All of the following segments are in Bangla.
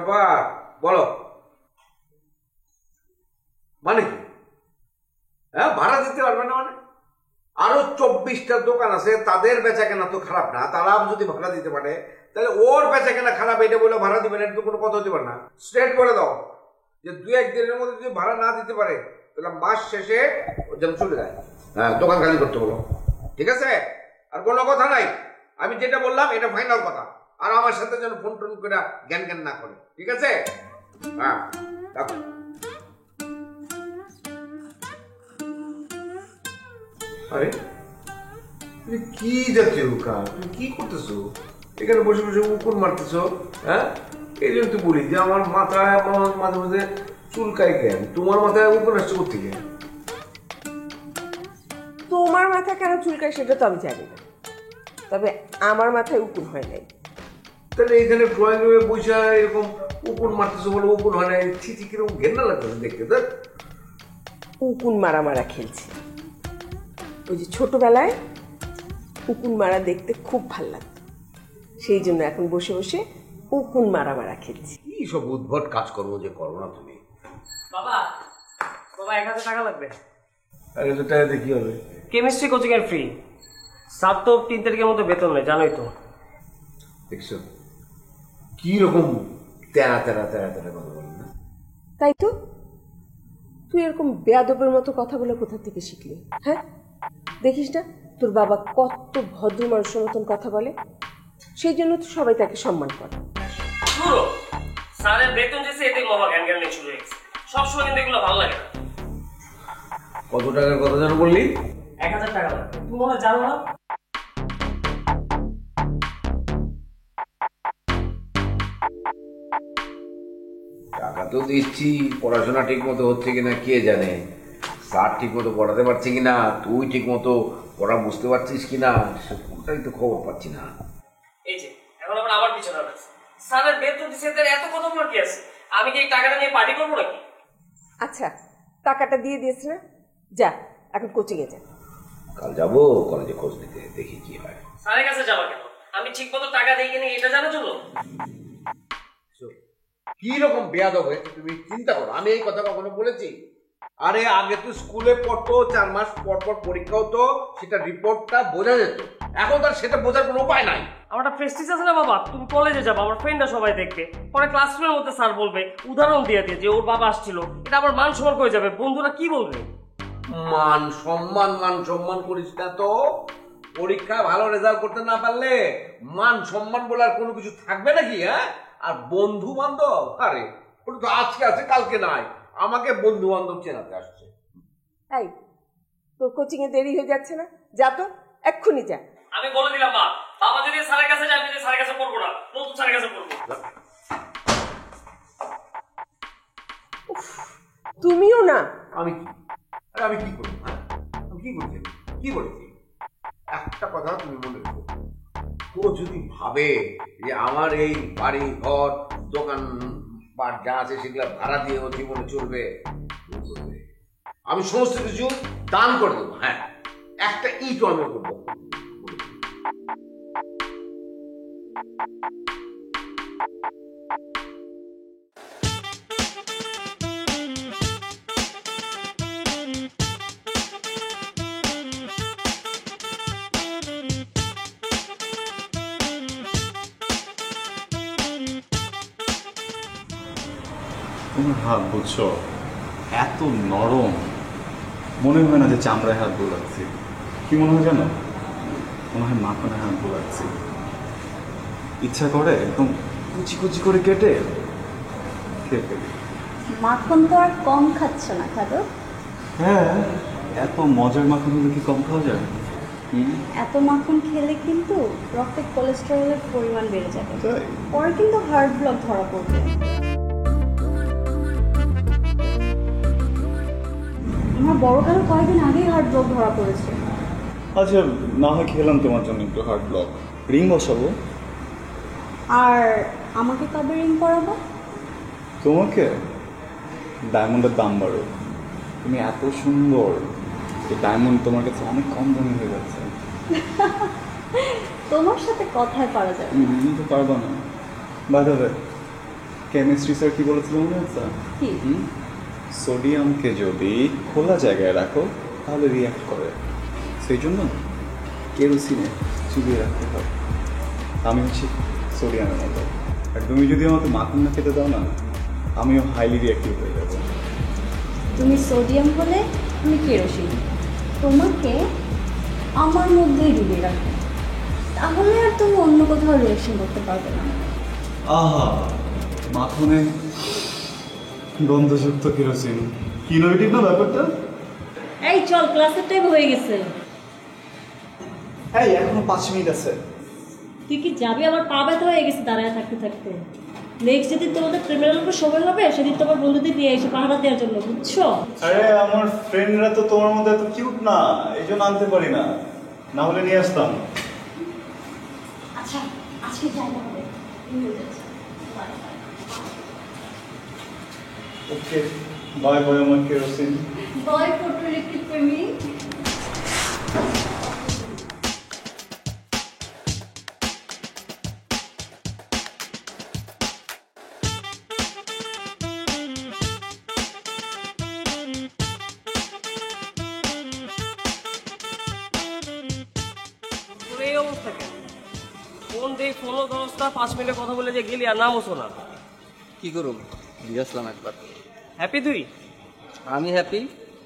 ব্যাপার বলো, মানে কি? হ্যাঁ, ভাড়া দিতে পারবে না মানে? আরো 24টা দোকান আছে, তাদের বেচা কেনা তো খারাপ না, তারা যদি ভাড়া দিতে পারে তাহলে ওর বেচা কেনা খারাপ এটা বলে ভাড়া দিবেন, এটা তো কোনো কথা হতে পারে না। স্ট্রেট করে দাও যে 2-1 দিনের মধ্যে যদি ভাড়া না দিতে পারে তাহলে মাস শেষে যেন চলে যায়। হ্যাঁ, দোকান খালি করতে বলো, ঠিক আছে? আর কোনো কথা নাই, আমি যেটা বললাম এটা ফাইনাল কথা। আর আমার সাথে যেন ফোন টোন করে জ্ঞান জ্ঞান না করে, ঠিক আছে? হ্যাঁ, রাখো। আরে কি জাতীয় কাজ, তুমি কি করতেছো এখানে বসে বসে উকুন মারতেছো? হ্যাঁ, এই জন্য তো বলি যে আমার মাথায় মাঝে মাঝে চুলকায় কেন, তোমার মাথায় উকুন আসছে কোথেকে? তোমার মাথা কেন চুলকায় সেটা তো আমি জানি না, তবে আমার মাথায় উকুন হয় নাই। তাহলে এইখানে ড্রয়িং রুমে বসে এরকম উকুন মারতেছো বলে উকুন হয় নাই, ছিচি কিরকম ঘেন্না লাগতেছে দেখতে। দেখ, উকুন মারা মারা খেলছি। ওই যে ছোটবেলায় উকুন মারা দেখতে খুব ভাল লাগতো, সেই জন্য এখন বসে বসে উকুন মারা মারা খেলছি। কি সব উদ্ভট কাজ করবো যে করো না তুমি। বাবা বাবা 1000 টাকা লাগবে। আরে তো টাকাতে কি হবে? কেমিস্ট্রি কোচিং এর ফ্রি। স্যার তো 3 তারিখের মধ্যে বেতন নেই, জানোই তো। দেখছো কি রকম তেরা তেরা তেরা তেরা কথা বলেন না? তাই তো, তুই এরকম বেয়াদবের মতো কথা বলে কোথা থেকে শিখলি? হ্যাঁ, দেখিস না তোর বাবা কত ভদ্র মানুষের মতন কথা বলে, সেই জন্য তো সবাই তাকে সম্মান করে। পুরো স্যারের বেতন যেছে এতে মহা জ্ঞান জ্ঞান নিয়ে শুরু হয়েছে। সবসময় কিন্তু এগুলো ভালো লাগে না। কত টাকার কথা যেন বললি? 1000 টাকা লাগবে। তুমি মনে হয় জানো না? টাকা তো দিচ্ছি, পড়াশোনা ঠিক মতো হচ্ছে কিনা কে জানে, স্যার ঠিক মতো পড়াতে পারছে কিনা, তুই ঠিক মতো পড়া বুঝতে পারছিস কিনা, সেটাই তো খবর পাচ্ছি না। এই যে এখন আবার পিছনে লাগছে। স্যারের বেতন দিছে এতে এত কথা বলার কি আছে? আমি কি এই টাকাটা নিয়ে পার্টি করবো নাকি? আচ্ছা, টাকাটা দিয়ে দিয়েছে না, যা এখন কোচিংয়ে যা। কাল যাবো কলেজে খোঁজ নিতে, দেখি কি হয়। স্যারের কাছে যাবা কেন? আমি ঠিক মতো টাকা দিই কিনা এটা জানার জন্য। কি রকম বেয়াদব হয়েছে তুমি চিন্তা করো, আমি এই কথা কখনো বলেছি? আরে আগে তো স্কুলে পড়তো, 4 মাস পর পর পরীক্ষা হতো, সেটা রিপোর্টটা বোঝা যেত, এখন তার সেটা বোঝার কোনো উপায় নাই। আমার একটা প্রেস্টিজ আছে না বাবা, তুমি কলেজে যাবা, আমার ফ্রেন্ডরা সবাই দেখবে, পরে ক্লাসরুমের মধ্যে স্যার বলবে উদাহরণ দিয়ে দিয়ে যে ওর বাবা আসছিল, এটা আমার মান সম্মান হয়ে যাবে, বন্ধুরা কি বলবে? মান সম্মান করিস না তো, পরীক্ষা ভালো রেজাল্ট করতে না পারলে মান সম্মান বলার কোনো কিছু থাকবে নাকি? হ্যাঁ, আর বন্ধু বান্ধব, আরে ওটা তো আজকে আছে কালকে নাই, আমাকে বন্ধু বান্ধব চেনাতে আসছে। এই তোর কোচিংয়ে দেরি হয়ে যাচ্ছে না, যা তো এক্ষুনি যা। আমি বলে দিলাম মা, বাবা যদি স্যারের কাছে যায়, আমি যদি স্যারের কাছে পড়বো না, নতুন স্যারের কাছে পড়বো। তুমিও না। আমি কি, আরে আমি কি করবো? হ্যাঁ, আমি কি করছি, কি করেছি? একটা কথা তুমি মনে রেখো, তো যদি ভাবে যে আমার এই বাড়ি ঘর দোকান পাট যা আছে সেগুলো ভাড়া দিয়ে ও জীবনে চলবে, আমি সমস্ত কিছু দান করে দেবো। হ্যাঁ, একটা ইটও আমি করবো। তোমার হাত বুঝছো এত নরম, মনে হয় না যে চামড়ায় হাত বোলাচ্ছি। কি মনে হয় জানো? মনে হয় মাখনে হাত বোলাচ্ছি। ইচ্ছা করে একদম কুচি কুচি করে কেটে খেয়ে ফেলি। মাখন তো আর কম খাচ্ছ না খাদো? হ্যাঁ, এত মজার মাখন হলে কি কম খাওয়া যায়? এত মাখন খেলে কিন্তু রক্তে কোলেস্টেরলের পরিমাণ বেড়ে যাবে, তাই? পরে কিন্তু হার্ট ব্লক ধরা পড়বে। আমার বড় কাল কয়েকদিন আগেই হার্ট ব্লক ধরা পড়েছে। আচ্ছা, না হয় খেলাম তোমার জন্য একটু হার্ট ব্লক, রিং বসাবো। আর আমাকে কবে রিং পরাবো? তোমাকে ডায়মন্ডের দাম বাড়ো, তুমি এত সুন্দর, এই ডায়মন্ড তোমার কাছে অনেক কম দামে হয়ে যাচ্ছে। তোমার সাথে কথায় পারা যাবে। তো পারবা না। By the way, chemistry sir কি বলেছিল মনে আছে? কি? সোডিয়ামকে যদি খোলা জায়গায় রাখো তাহলে রিয়াক্ট করে, সেই জন্য কেরোসিনে চুবিয়ে রাখতে হবে। আমি হচ্ছি সোডিয়ামের মতো, আর তুমি যদি আমাকে মাখন না খেতে দাও না, আমিও হাইলি রিয়াক্টিভ হয়ে যাবো। তুমি সোডিয়াম হলে তুমি কেরোসিন, তোমাকে আমার মধ্যেই ডুবিয়ে রাখো, তাহলে আর তুমি অন্য কোথাও রিয়েকশন করতে পারবে না। আহা, মাখনে গন্ধযুক্ত কেরোসিন, কি ইনোভেটিভ না ব্যাপারটা? এই চল, ক্লাসের টাইম হয়ে গেছে। এই এখনো 5 মিনিট আছে। তুই কি যাবি? আমার পা ব্যথা হয়ে গেছে দাঁড়ায় থাকতে থাকতে। নেক্সট যেদিন তোমাদের প্রেমের উপর সময় হবে সেদিন তোমার বন্ধুদের নিয়ে এসে পাহারা দেওয়ার জন্য, বুঝছো? আরে আমার ফ্রেন্ডরা তো তোমার মধ্যে এত কিউট না, এই জন্য আনতে পারি না, না হলে নিয়ে আসতাম। আচ্ছা, আজকে যাই না হবে। ওকে, বাই বাই আমার কেরোসিন। বাই ফটোরেক্টিভ প্রেমিক। তোর এই অবস্থা কেন? ফোন দেই, ফোনও ধরস না, 5 মিনিটে কথা বলে যে গেলি আর নামোস না। কি করুম, দিয়ে আসলাম একবার। হ্যাপি তুই? আমি হ্যাপি,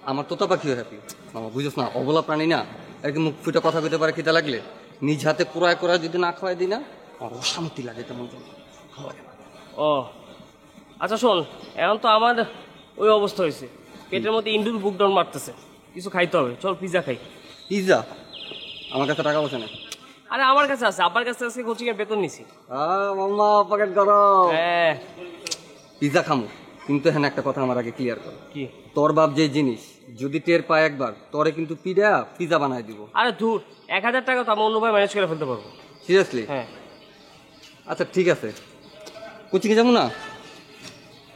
আমার তোতা পাখিও হ্যাপি। মামা বুঝছ না, অবলা প্রাণী না, একদম মুখ ফুটে কথা কইতে পারে, খিদা লাগলে নিজ হাতে কোরায় কোরায় যদি না খাওয়াই দিই না, আমার অশান্তি লাগে তেমন। ও আচ্ছা শোন, এখন তো আমার ওই অবস্থা হয়েছে, পেটের মধ্যে ইন্দুর বুক ডাউন মারতেছে, কিছু খাইতে হবে, চল পিজা খাই। পিজা? আমার কাছে টাকা পয়সা নেই। আরে আমার কাছে আছে, আব্বার কাছে আছে, কোচিং এর বেতন নিছি। মাম্মা পকেট করো। হ্যাঁ। পিজা খামো, কিন্তু হ্যাঁ একটা কথা আমার আগে ক্লিয়ার কর। কি? তোর বাপ যে জিনিস যদি টের পায় একবার, তোরে কিন্তু পিজা বানায় দিব। আরে ধুর, 1000 টাকা তো আমি অন্যভাবে ম্যানেজ করে ফেলতে পারবো। সিরিয়াসলি? হ্যাঁ। আচ্ছা ঠিক আছে, কোচিংয়ে যাবো না?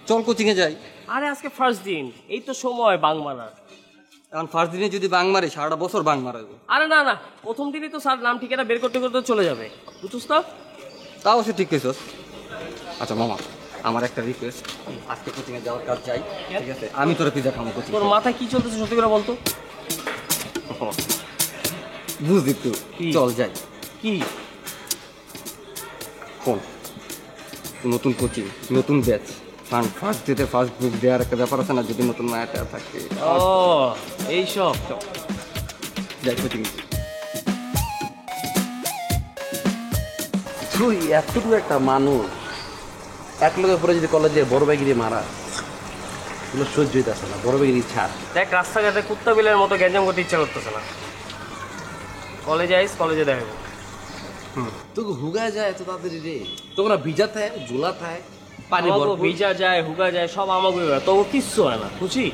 চল কোচিংয়ে যাই। আরে আজকে ফার্স্ট দিন, এই তো সময় বাং মারার। এখন ফার্স্ট দিনে যদি বাং মারি, সারাটা বছর বাং মারাবো। আরে না না, প্রথম দিনই তো স্যার নাম ঠিকানা বের করতে করতে চলে যাবে, বুঝছিস তো? তাও সে ঠিক কইছস। আচ্ছা মামা, আমার একটা রিকোয়েস্ট, আজকে কোচিংয়ে যাওয়ার কাজ যাই, ঠিক আছে? আমি তোর পিজা খাবো কোচিং। তোর মাথায় কি চলতেছে সত্যি করে বলতো? বুঝলি তো, কি? চল যাই। কি? কোন নতুন কোচিং, নতুন ব্যাচ, ফার্স্ট ডেতে ফার্স্ট বুক দেওয়ার একটা ব্যাপার আছে না, যদি নতুন মায়াটা থাকে। ও এইসব। যাই কোচিং। তুই এতটুকু একটা মানুষ এক লোকের পরে যদি কলেজে বড় ব্যাগিরি মারা, এগুলো সহ্য হইতেছে না। বড় ব্যাগিরি ছাড়। দেখ রাস্তাঘাটে কুত্তা বিলের মতো গ্যাঞ্জাম করতে ইচ্ছা করতেছে না। কলেজে আইস, কলেজে দেখাবো। তোকে হুগা যায় এত তাড়াতাড়ি রে? তোকে না ভিজা থাকে, ঝোলা থাকে, পানি আমাকে ভরপুর। ভিজা যায়, হুগা যায়, সব আমাকে হয়, তবু কিচ্ছু হয় না, খুশি?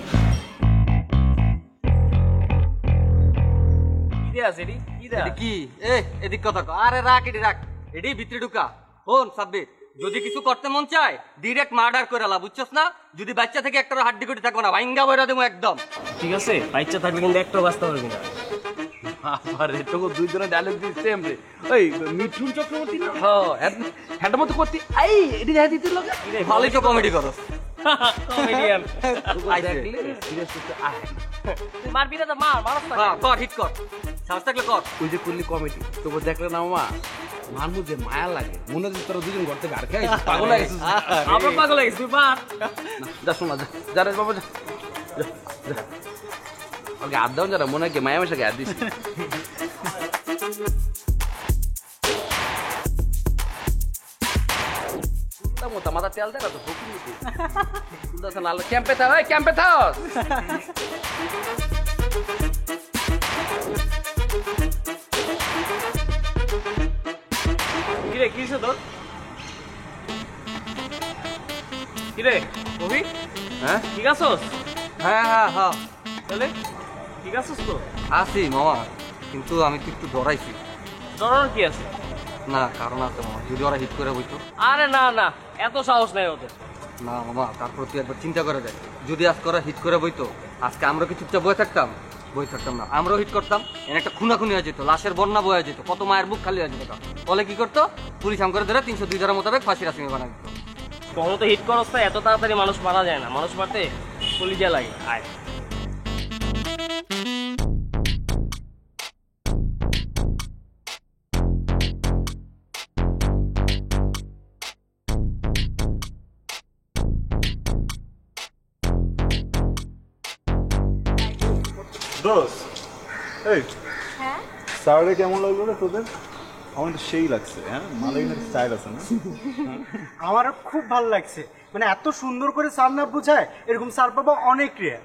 কি দেয়া আছে এডি? কি দেয়া? এডি কি? এদিক কথা কও। আরে রাখ, এডি রাখ, এডি ভিতরে ঢুকা। ফোন সাব্বির, যদি কিছু করতে মন চায় ডিরেক্ট মার্ডার করে লা, বুঝছস না? যদি বাচ্চা থেকে একটা হাড্ডি কুটি থাকবো না, ভাঙ্গা বইরা দেবো একদম। ঠিক আছে, বাচ্চা থাকলে কিন্তু একটাও বাঁচতে পারবি না। আরে তোকে দুইজনে ডায়লগ দিচ্ছে এমনি। ওই মিঠুন চক্রবর্তী না? হ্যাঁ, হ্যান্ডের মতো করতি। এই এটি দেখা দিতে লোক ভালোই তো কমেডি করো। কমেডিয়ান। দেখলে সিরিয়াস করতে আয়। তুই মারবি না তো মার, মারস না। কর, হিট কর, সাহস থাকলে কর। ওই যে করলি কমেডি, তোকে দেখলে না মামা মানুষ যে মায়া লাগে, মনে হচ্ছে তোরা দুজন ঘর থেকে আর খেয়ে পাগল হয়ে গেছিস। আমরা পাগল হয়ে গেছি, তুই মার। যা শোনা, যা রে বাবা, যা যা। ওকে হাত দাও যারা, মনে হয় কি মায়া মেশাকে হাত দিচ্ছি। মাথা তেল দেয় না তো ক্যাম্পে থাক, ক্যাম্পে থাক। কিরে কি হইছে তোর? কিরে কবি, হ্যাঁ ঠিক আছোস? হ্যাঁ হ্যাঁ হ্যাঁ, তাহলে ঠিক আছোস তো? আছি মামা, কিন্তু আমি তো একটু ডরাইছি। ডরানোর কি আছে? না কারণ আছে মামা, যদি ওরা হিট করে বইতো। আরে না না, এত সাহস নাই ওদের। না মামা, তারপর তুই একবার চিন্তা করে দেখ, যদি আজকে ওরা হিট করে বইতো, আজকে আমরা কি চুপচাপ বয়ে থাকতাম? বই থাকতাম না, আমরাও হিট করতাম, এর একটা খুনাখুনি হয়ে যেত, লাশের বন্যা বয়ে যেত, কত মায়ের বুক খালি হয়ে যেত। ফলে কি করতো? পুলিশ আম করে ধরে 302 ধারা মোতাবেক ফাঁসির আসামি বানাই দিত। তখন তো হিট করস না, এত তাড়াতাড়ি মানুষ মারা যায় না, মানুষ মারতে কলিজা লাগে। আয় দোস্ত, এই হ্যাঁ স্যারে কেমন লাগলো রে তোদের? আমার তো সেই লাগছে। হ্যাঁ, মালাই স্টাইল আছে না? আমার খুব ভালো লাগছে, মানে এত সুন্দর করে স্যার না বোঝায় এরকম স্যার পাবা অনেক রেয়ার।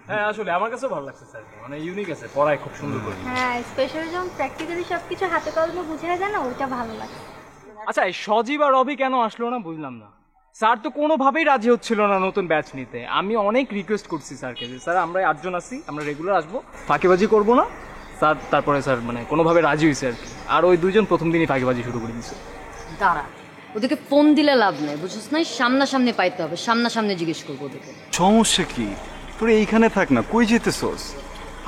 হ্যাঁ আসলে আমার কাছেও ভালো লাগছে স্যার, মানে ইউনিক আছে, পড়ায় খুব সুন্দর করে। হ্যাঁ, স্পেশালি যখন প্র্যাকটিক্যালি সবকিছু হাতে কলমে বুঝায় যায় না, ওইটা ভালো লাগে। আচ্ছা, এই সজীব আর রবি কেন আসলো না বুঝলাম না। স্যার তো কোনোভাবেই রাজি হচ্ছিল না নতুন ব্যাচ নিতে। আমি অনেক রিকোয়েস্ট করছি স্যারকে যে স্যার আমরা 8 জন আছি, আমরা রেগুলার আসবো, ফাঁকিবাজি করবো না। স্যার তারপরে স্যার মানে কোনোভাবে রাজি হয়েছে আর কি। আর ওই 2 জন প্রথম দিনই ফাঁকিবাজি শুরু করে দিচ্ছে। দাঁড়া, ওদেরকে ফোন দিলে লাভ নেই, বুঝছিস না? সামনাসামনি পাইতে হবে, সামনাসামনি জিজ্ঞেস করবো ওদেরকে। সমস্যা কি? তোর এইখানে থাক না, কই যেতেছস?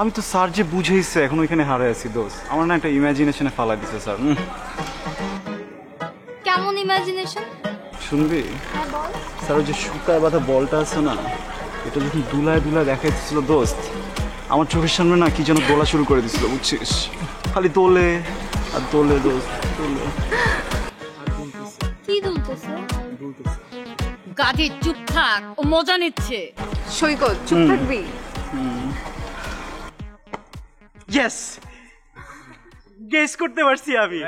আমি তো স্যার যে বুঝাইছে এখন ওইখানে হারাই আছি দোস্ত। আমার না একটা ইমাজিনেশনে ফালাই দিছে স্যার। কেমন ইমাজিনেশন? শুনবি? হ্যাঁ বল। স্যার ওই যে সুতায় বাঁধা বলটা আছে না, এটা যখন দুলায় দুলায় দেখাইতেছিল দোস্ত, আমার চোখের সামনে না কি যেন দোলা শুরু করে দিছিল, বুঝছিস? খালি দোলে আর দোলে দোস্ত, দোলে। কি দুলতেছে? গাধি চুপ থাক, ও মজা নিচ্ছে। সৈকত চুপ থাকবি? ইয়েস, গেস করতে পারছি আমি।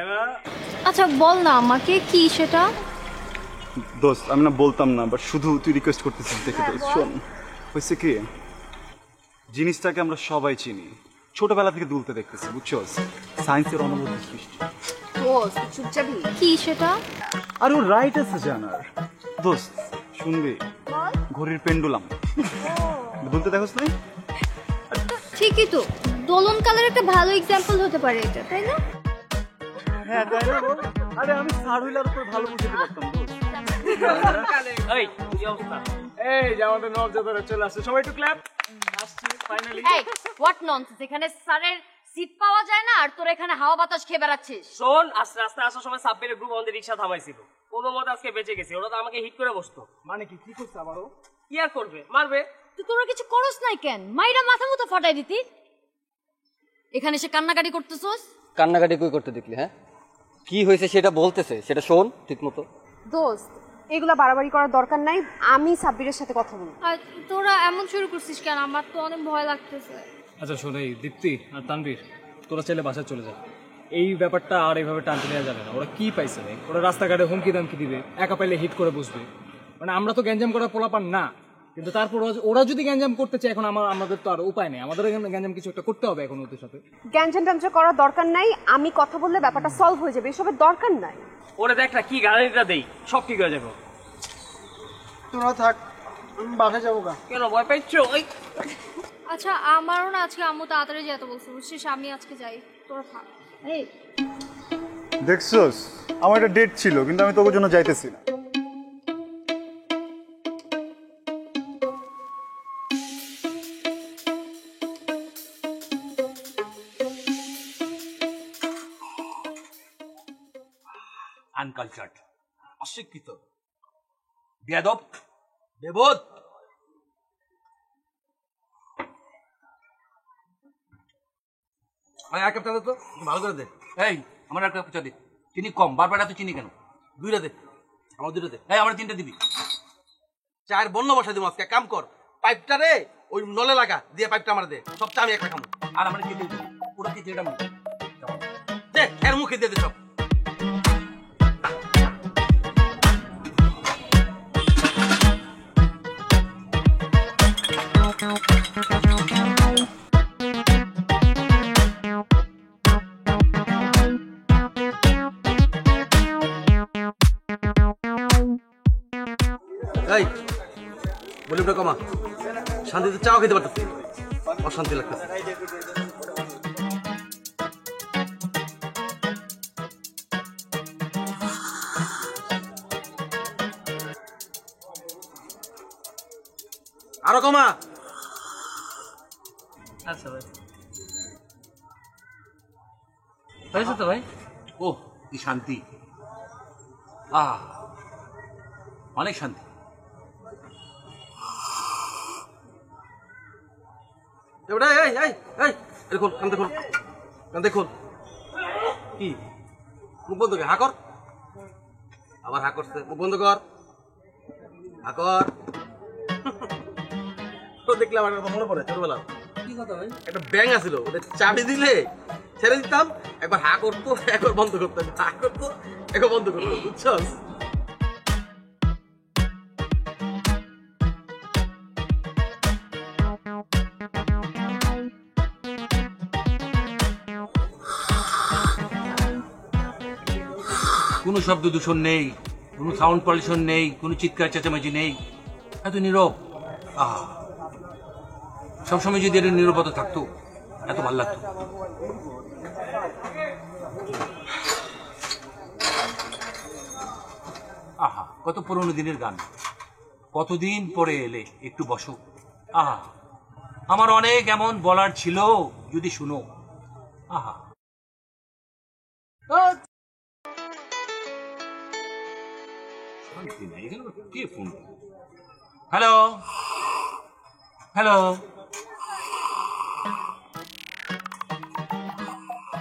আচ্ছা বল না আমাকে, কি সেটা? দোস্ত আমি না বলতাম না, বাট শুধু তুই রিকোয়েস্ট করতেছিস দেখে দোস্ত। শোন, হয়েছে কি, জিনিসটাকে আমরা সবাই চিনি, ছোটবেলা থেকে দুলতে দেখতেছি, বুঝছস? সায়েন্সের অনুভূতি সৃষ্টি। দোস্ত চুপ যাবি? কি সেটা? আর ও রাইট আছে জানার। দোস্ত শুনবি, ঘড়ির পেন্ডুলাম দুলতে দেখোস নাই? ঠিকই তো, দোলন কালের একটা ভালো এক্সাম্পল হতে পারে এটা, তাই না? হ্যাঁ তাই না বল? আরে আমি স্যার হইলে আর তোর ভালো বুঝতে পারতাম দোস্ত। এই কি অবস্থা? এই যে আমাদের নবজাতকরা চলে আসছে, সবাই একটু ক্ল্যাপ। আসছে ফাইনালি। এই হোয়াট ননসেন্স, এখানে স্যারের সিট পাওয়া যায় না আর তোরা এখানে হাওয়া বাতাস খেয়ে বেড়াচ্ছিস। শোন, আস্তে আস্তে আসার সময় সাব্বিরের গ্রুপ আমাদের রিক্সা থামাইছিল, কোনো মতে আজকে বেঁচে গেছে। ওরা তো আমাকে হিট করে বসতো। মানে কি কি করছে আবারও? কি আর করবে, মারবে। তুই তোরা কিছু করস নাই কেন? মাইরা মাথা মতো ফাটাই দিতি। এখানে এসে কান্নাকাটি করতেছস। কান্নাকাটি কই করতে দেখলি? হ্যাঁ, কি হয়েছে সেটা বলতেছে, সেটা শোন ঠিক মতো। দোস্ত এগুলা বাড়াবাড়ি করার দরকার নাই, আমি সাব্বিরের সাথে কথা বলবো। আর তোরা এমন শুরু করছিস কেন? আমার তো অনেক ভয় লাগতেছে। আচ্ছা শোন, এই দীপ্তি আর তানভীর, তোরা চাইলে বাসায় চলে যা। এই ব্যাপারটা আর এইভাবে টানতে নেওয়া যাবে না। ওরা কি পাইছে রে? ওরা রাস্তাঘাটে হুমকি দামকি দিবে, একা পাইলে হিট করে বসবে। মানে আমরা তো গ্যাঞ্জাম করার পোলাপান না, কিন্তু তারপর ওরা যদি গ্যাঞ্জাম করতে চায়, এখন আমাদের তো আর উপায় নেই, আমাদের গ্যাঞ্জাম কিছু একটা করতে হবে এখন ওদের সাথে। গ্যাঞ্জাম ট্যাঞ্জাম করার দরকার নাই, আমি কথা বললে ব্যাপারটা সলভ হয়ে যাবে, এসবের দরকার নাই। ওরে দেখ না কি গাড়িটা দেই, সব ঠিক হয়ে যাবে। তোরা থাক, আমি বাসায় যাবো গা। কেন ভয় পাইছো? ওই আচ্ছা আমারও না আজকে আম্মু তাড়াতাড়ি যেতে বলছে, বুঝছিস? আমি আজকে যাই, তোরা থাক। এই দেখছস, আমার একটা ডেট ছিল, কিন্তু আমি তোর জন্য যাইতেছি না। আনকালচার্ড, অশিক্ষিত, বেয়াদব, বেবোধ। এক কাপটা দে তো, ভালো করে দে। এই আমার একটা কাপ চা দে, চিনি কম, বারবার এত চিনি কেন? 2টা দে, আমার 2টা দে। এই আমার 3টা দিবি। চায়ের বন্য বসাই দিব আজকে। কাম কর, পাইপটা রে ওই নলে লাগা দিয়ে পাইপটা আমার দে, সব চা আমি একটা খাবো। আর আমার খেতে দে, পুরো খেতে এটা আমার দে, এর মুখে দিয়ে দে সব। এই ভলিউমটা কমা, শান্তিতে চাও খেতে পারতেছি, অশান্তি লাগতেছে। আরো কমা। আচ্ছা ভাই, হয়েছে তো ভাই। ও কি শান্তি। অনেক শান্তি। এবারে এই এই এই দেখুন কান দেখুন কান দেখুন কি মুখ বন্ধ কর, হা কর, আবার হা করছে, মুখ বন্ধ কর, হা কর। তো দেখলে আমার কথা মনে পড়ে ছোটবেলা কি কথা ভাই, একটা ব্যাঙ আছিল, ওটা চাবি দিলে ছেড়ে দিতাম, একবার হা করতো একবার বন্ধ করতো, হা করতো একবার বন্ধ করতো, বুঝছস? কোনো শব্দ দূষণ নেই, কোনো সাউন্ড পলিউশন নেই, কোনো চিৎকার চেঁচামেচি নেই, এত নীরব। আহা, সবসময় যদি এর নীরবতা থাকতো এত ভালো লাগতো। আহা, কত পুরনো দিনের গান, কতদিন পরে এলে, একটু বসো। আহা, আমার অনেক এমন বলার ছিল, যদি শুনো। আহা, হ্যালো হ্যালো,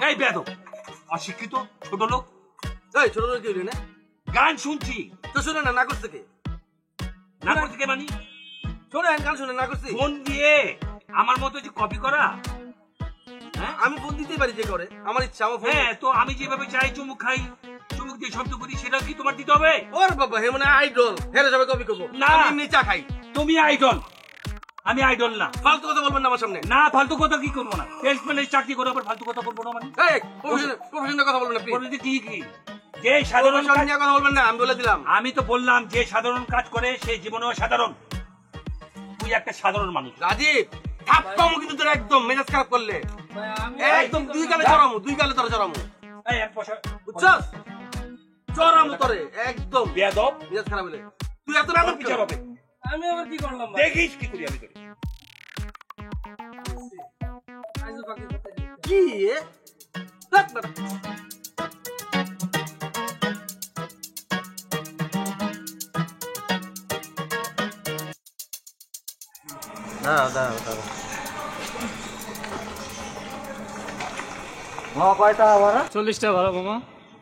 এই বেয়াদব অশিক্ষিত ছোট লোক, এই ছোট লোক কি হইল না? গান শুনছি তো শুনে না, না করছে কে? না করছে কে মানি? শোনেন, গান শুনে না করছি ফোন দিয়ে আমার মতো যে কপি করা। হ্যাঁ, আমি ফোন দিতেই পারি, যে করে আমার ইচ্ছা। আমার ফোন, হ্যাঁ, তো আমি যেভাবে চাই চুমুক খাই, চুমুক দিয়ে শব্দ করি, সেটা কি তোমার দিতে হবে? ওর বাবা, হে মানে আইডল, হেরে যাবে কপি করবো না, আমি এমনি চা খাই। তুমি আইডল, আমি আইডল না। ফালতু কথা বলবেন না আমার সামনে। না, ফালতু কথা কি করবো না? সেলসম্যানের চাকরি করে আবার ফালতু কথা বলবো না মানে? এই প্রফেশনাল কথা বলবেন না প্লিজ। কি কি যে সাধারণ কাজ নিয়ে কথা বলবেন না, আমি বলে দিলাম। আমি তো বললাম যে সাধারণ কাজ করে সে জীবনেও সাধারণ। তুই একটা সাধারণ মানুষ। রাজীব, থাপ্পাম কিন্তু তোর একদম মেজাজ খারাপ করলে একদম দুই গালে চড়ামু, দুই গালে তোর চড়ামু। এই এক পয়সা, বুঝছস? চড়ামু তোরে একদম। বেয়াদব, মেজাজ খারাপ হলে তুই এত রাত বিচার হবে। আমি আবার কি করলাম? দেখিস কি করি আমি তোরে। কি দেখ না, কয়টা ভাড়া? 40 টাকা ভাড়া মামা।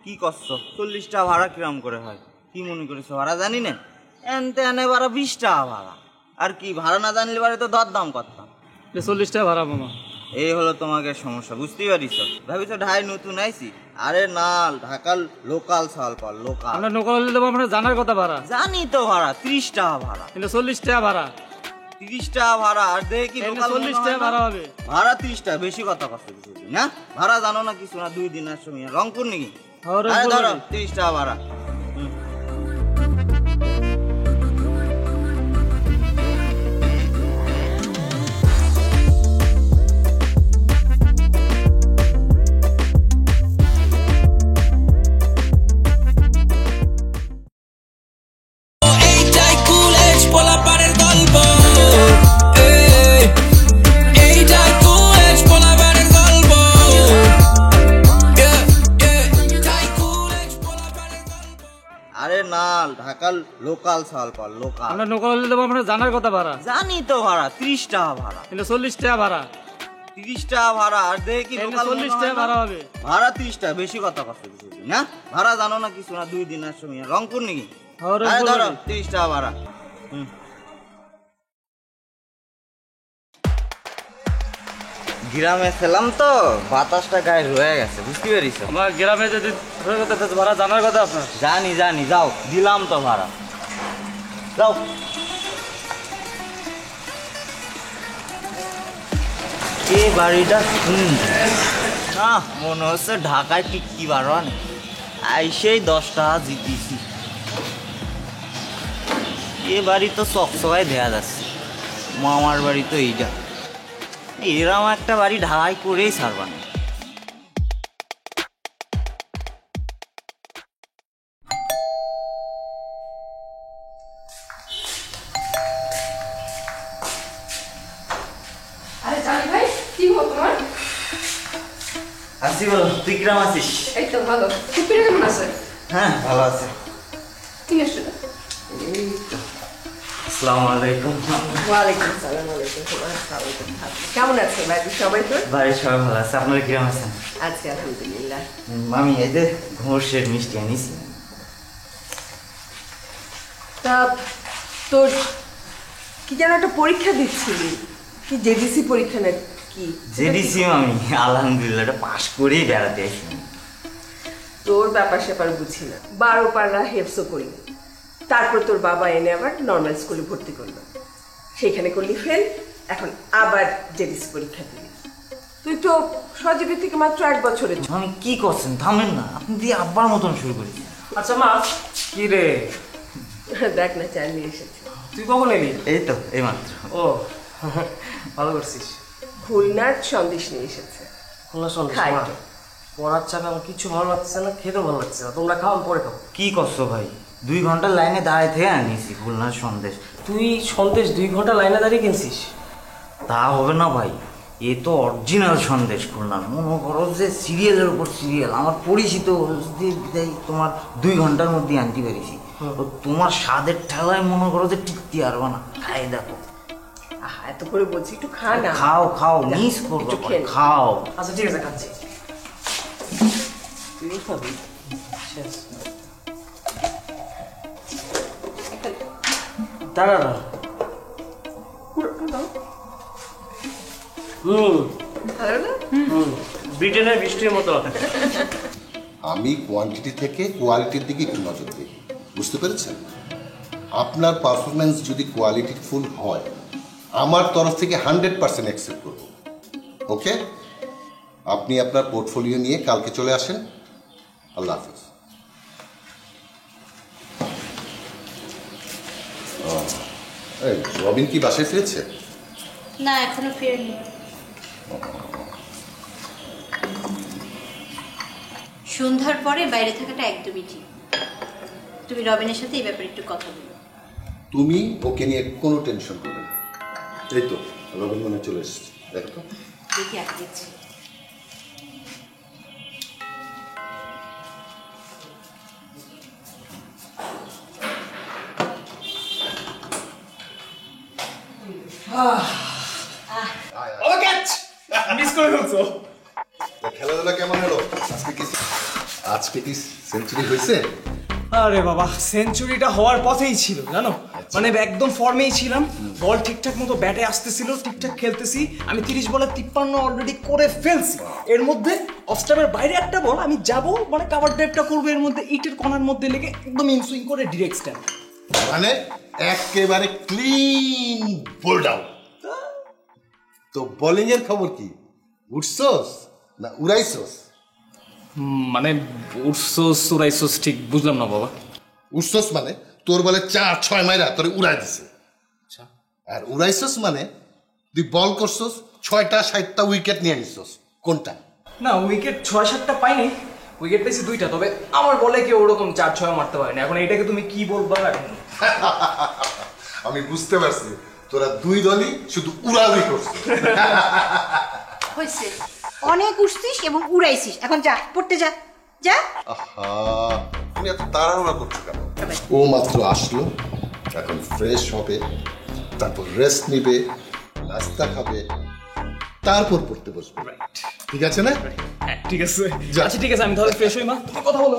কি করছো? 40 টাকা ভাড়া কিরম করে হয়? কি মনে করেছো ভাড়া জানি না? এনতে এনে ভাড়া 20 টাকা ভাড়া। আর কি ভাড়া না জানলে বারে তো দরদাম করতাম। 40 টাকা ভাড়া মামা। এই হলো তোমাকে সমস্যা, বুঝতেই পারিস? ভাবিছো ঢাই নতুন আইছি? আরে না, ঢাকার লোকাল চাল পাল, লোকাল। আমরা লোকাল হলে দেবো, আমরা জানার কথা ভাড়া। জানি তো ভাড়া 30 টাকা ভাড়া। 40 টাকা ভাড়া। 30 টাকা ভাড়া। আর দেখি লোকাল 40 টাকা ভাড়া হবে। ভাড়া 30 টাকা, বেশি কথা কষ্ট কিছু না। ভাড়া জানো না কিছু না, 2 দিনের সময় রংপুর নাকি? আরে ধরো 30 টাকা ভাড়া। ঢাকার লোকাল চাল পাল, লোকাল। আমরা লোকাল হলে দেবো, আমরা জানার কথা ভাড়া। জানি তো ভাড়া 30 টাকা ভাড়া। 40 টাকা ভাড়া। 30 টাকা ভাড়া। আর দেখি লোকাল 40 টাকা ভাড়া হবে। ভাড়া 30 টাকা, বেশি কথা কষ্ট কিছু না। ভাড়া জানো না কিছু না, 2 দিনের সময় রংপুর নাকি? আরে ধরো 30 টাকা ভাড়া। গ্রামে ছিলাম তো, বাতাসটা গায়ে রয়ে গেছে, বুঝতে পারিস? আমার গ্রামে যদি ভাড়া জানার কথা আপনার। জানি জানি, যাও দিলাম তো ভাড়া, যাও। এই বাড়িটা না, মনে হচ্ছে ঢাকায় টিকটি বাড়ান। আইসেই 10 টাকা জিতিছি। এ বাড়ি তো চকচকায় দেখা যাচ্ছে, মামার বাড়ি তো এইটা। এরম একটা বাড়ি ঢালাই করেই ছাড়বা না। আসি বলো, তুই কিরম আছিস? এই তো ভালো। কুপিরা কেমন আছে? হ্যাঁ ভালো আছে। ঠিক আছে। এই আসসালামু আলাইকুম। ওয়ালাইকুম আসসালাম। ওয়ালাইকুম আসসালাম। কেমন আছে বাড়ির সবাই? তোর বাড়ির সবাই ভালো আছে, আপনারা কিরম আছেন? আছি আলহামদুলিল্লাহ। আমি এই যে ঘোষের মিষ্টি আনিছি। তা তোর কি যেন একটা পরীক্ষা দিচ্ছিলি, কি জেডিসি পরীক্ষা না কি? জেডিসি আমি আলহামদুলিল্লাহ এটা পাশ করেই বেড়াতে আসি। তোর ব্যাপার স্যাপার বুঝি না, 12 পারা হেফসও করি, তারপর তোর বাবা এনে আবার নর্মাল স্কুলে ভর্তি করলো, সেখানে করলি ফেল, এখন আবার জেডিসি পরীক্ষা দিলি। তুই তো সজীবের থেকে মাত্র 1 বছরের। আমি কি করছেন, থামেন না, আপনি দিয়ে আব্বার মতন শুরু করি। আচ্ছা মা, কি রে দেখ না চা নিয়ে এসেছে। তুই কখন এলি? এই তো এই মাত্র। ও ভালো করছিস। খুলনার সন্দেশ নিয়ে এসেছে। খুলনা সন্দেশ? খাই মা, তো। পড়ার চাপে আমার কিছু ভালো লাগছে না, খেতেও ভালো লাগছে না। তোমরা খাও, আমি পরে খাবো। কি করছো ভাই? 2 ঘন্টা লাইনে দাঁড়ায় থেকে আনিছি খুলনার সন্দেশ। তুই সন্দেশ 2 ঘন্টা লাইনে দাঁড়িয়ে কিনছিস? তা হবে না ভাই, এ তো অরিজিনাল সন্দেশ খুলনার। মনে করো যে সিরিয়ালের উপর সিরিয়াল, আমার পরিচিত তোমার 2 ঘন্টার মধ্যে আনতে পেরেছি। তোমার স্বাদের ঠেলায় মনে করো যে টিকতে পারবা না, খাই দেখো। এত করে বলছি একটু খা না। খাও খাও, মিস করবো, খাও। আচ্ছা ঠিক আছে, খাচ্ছি। তুই খাবি? শেষ। দাঁড়া না। ব্রিটেনের বৃষ্টির মতো। আমি কোয়ান্টিটি থেকে কোয়ালিটির দিকে একটু নজর দিই, বুঝতে পেরেছেন? আপনার পারফরমেন্স যদি কোয়ালিটিফুল হয়, আমার তরফ থেকে 100% অ্যাকসেপ্ট করব। ওকে, আপনি আপনার পোর্টফোলিও নিয়ে কালকে চলে আসেন। আল্লাহ হাফিজ। এই রবিন কি বাসায় ফিরেছে? না, এখনো ফেরেনি। সন্ধ্যার পরে বাইরে থাকাটা একদমই ঠিক। তুমি রবিনের সাথে এই ব্যাপারে একটু কথা বলো। তুমি ওকে নিয়ে কোনো টেনশন করবে না। এই তো রবিন মনে চলে এসেছে, দেখো তো। দেখি আগে দেখছি। মিস করে ফেলছো। খেলাধুলা কেমন হলো আজকে কি সেঞ্চুরি হয়েছে? আরে বাবা, সেঞ্চুরিটা হওয়ার পথেই ছিল জানো, মানে একদম ফর্মেই ছিলাম, বল ঠিকঠাক মতো ব্যাটে আসতেছিল, ঠিকঠাক খেলতেছি, আমি 30 বলে 53 অলরেডি করে ফেলছি। এর মধ্যে অফ স্টাম্পের বাইরে একটা বল, আমি যাব মানে কভার ড্রাইভটা করবো, এর মধ্যে ইটের কর্নার মধ্যে লেগে একদম ইনসুইং করে ডিরেক্ট স্ট্যান্ড, মানে একেবারে ক্লিন বোল্ড আউট। তো বোলিং এর খবর কি, উঠছস না উড়াইছস? মানে উড়ছোস উড়াইছোস ঠিক বুঝলাম না বাবা। উঠছস মানে তোর বলে 4-6 মাইরা তোরে উড়াই দিছে। আর উড়াইছস মানে তুই বল করছস 6টা 7টা উইকেট নিয়ে নিছস, কোনটা? না উইকেট 6-7টা পাইনি, উইকেট পেয়েছি 2টা, তবে আমার বলে কেউ ওরকম 4-6 মারতে পারেনি। এখন এইটাকে তুমি কি বলবা? আমি বুঝতে পারছি তোরা 2 দলই শুধু উড়াউড়ি করছিস। হয়েছে, অনেক উঠছিস এবং উড়াইছিস, এখন যা পড়তে যা যা। আহা, তুমি এত তাড়াহুড়া করছো কেন? ও মাত্র আসলো, এখন ফ্রেশ হবে, তারপর রেস্ট নিবে, নাস্তা খাবে, তারপর পড়তে বসবে। ঠিক আছে না? হ্যাঁ ঠিক আছে। আচ্ছা ঠিক আছে, আমি তাহলে ফ্রেশ হই। মা তুমি কথা বলো।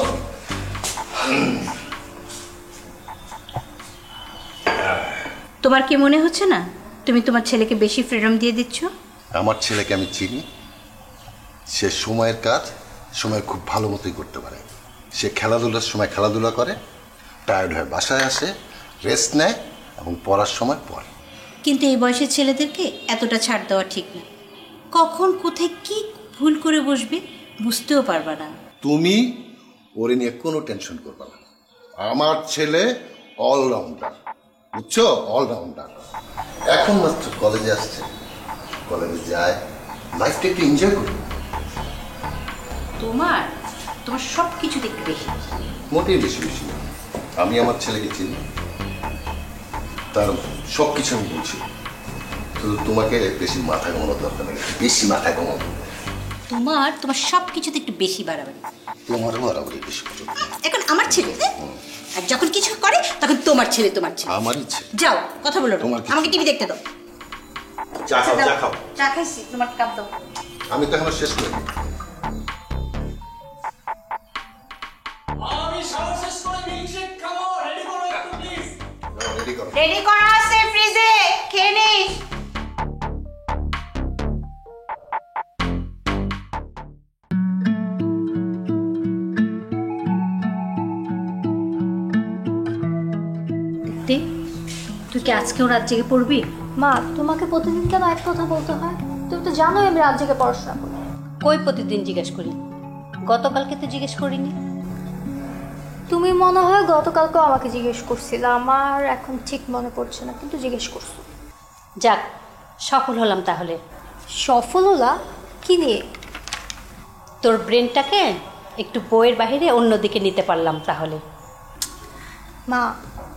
তোমার কি মনে হচ্ছে না তুমি তোমার ছেলেকে বেশি ফ্রিডম দিয়ে দিচ্ছ? আমার ছেলেকে আমি চিনি, সে সময়ের কাজ সময় খুব ভালো মতোই করতে পারে। সে খেলাধুলার সময় খেলাধুলা করে, টায়ার্ড হয়ে বাসায় আসে, রেস্ট নেয় এবং পড়ার সময় পড়ে। কিন্তু এই বয়সের ছেলেদেরকে এতটা ছাড় দেওয়া ঠিক না। কখন কোথায় কি ভুল করে বসবে বুঝতেও পারবা না। তুমি ওরে নিয়ে কোনো টেনশন করবে না। আমার ছেলে অলরাউন্ডার, বুঝছো? অলরাউন্ডার। এখন মাত্র কলেজে আসছে, কলেজে যায়, লাইফটা একটু এনজয় করবে। তোমার সব কিছুতে একটু বেশি। মোটেই বেশি বেশি না। আমি আমার ছেলেকে চিনি, তার সব কিছু আমি বলছি। শুধু তোমাকে বেশি মাথা ঘামানোর দরকার নেই, বেশি মাথা ঘামাবো। তোমার সব কিছুতে একটু বেশি বাড়াবাড়ি। তোমারও বাড়াবাড়ি বেশি। এখন আমার ছেলে আর যখন কিছু করে তখন তোমার ছেলে। আমার ইচ্ছে। যাও, কথা বলো না। তোমার কি? আমাকে টিভি দেখতে দাও। চা খাও, চা খাও। চা খাইছি, তোমার কাপ দাও। আমি তো এখনো শেষ করি। রেডি করো। রেডি করা আছে ফ্রিজে, খেয়ে নিস। তুই কি আজকেও রাত জেগে পড়বি? মা, তোমাকে প্রতিদিন কেন এক কথা বলতে হয়? তুমি তো জানোই আমি রাত জেগে পড়াশোনা করি। কই প্রতিদিন জিজ্ঞেস করি, গতকালকে তো জিজ্ঞেস করিনি। তুমি মনে হয় গতকালকেও আমাকে জিজ্ঞেস করছিলে, আমার এখন ঠিক মনে পড়ছে না, কিন্তু জিজ্ঞেস করছো। যাক, সফল হলাম তাহলে। সফল হলা কি নিয়ে? তোর ব্রেনটাকে একটু বইয়ের বাইরে অন্যদিকে নিতে পারলাম তাহলে। মা,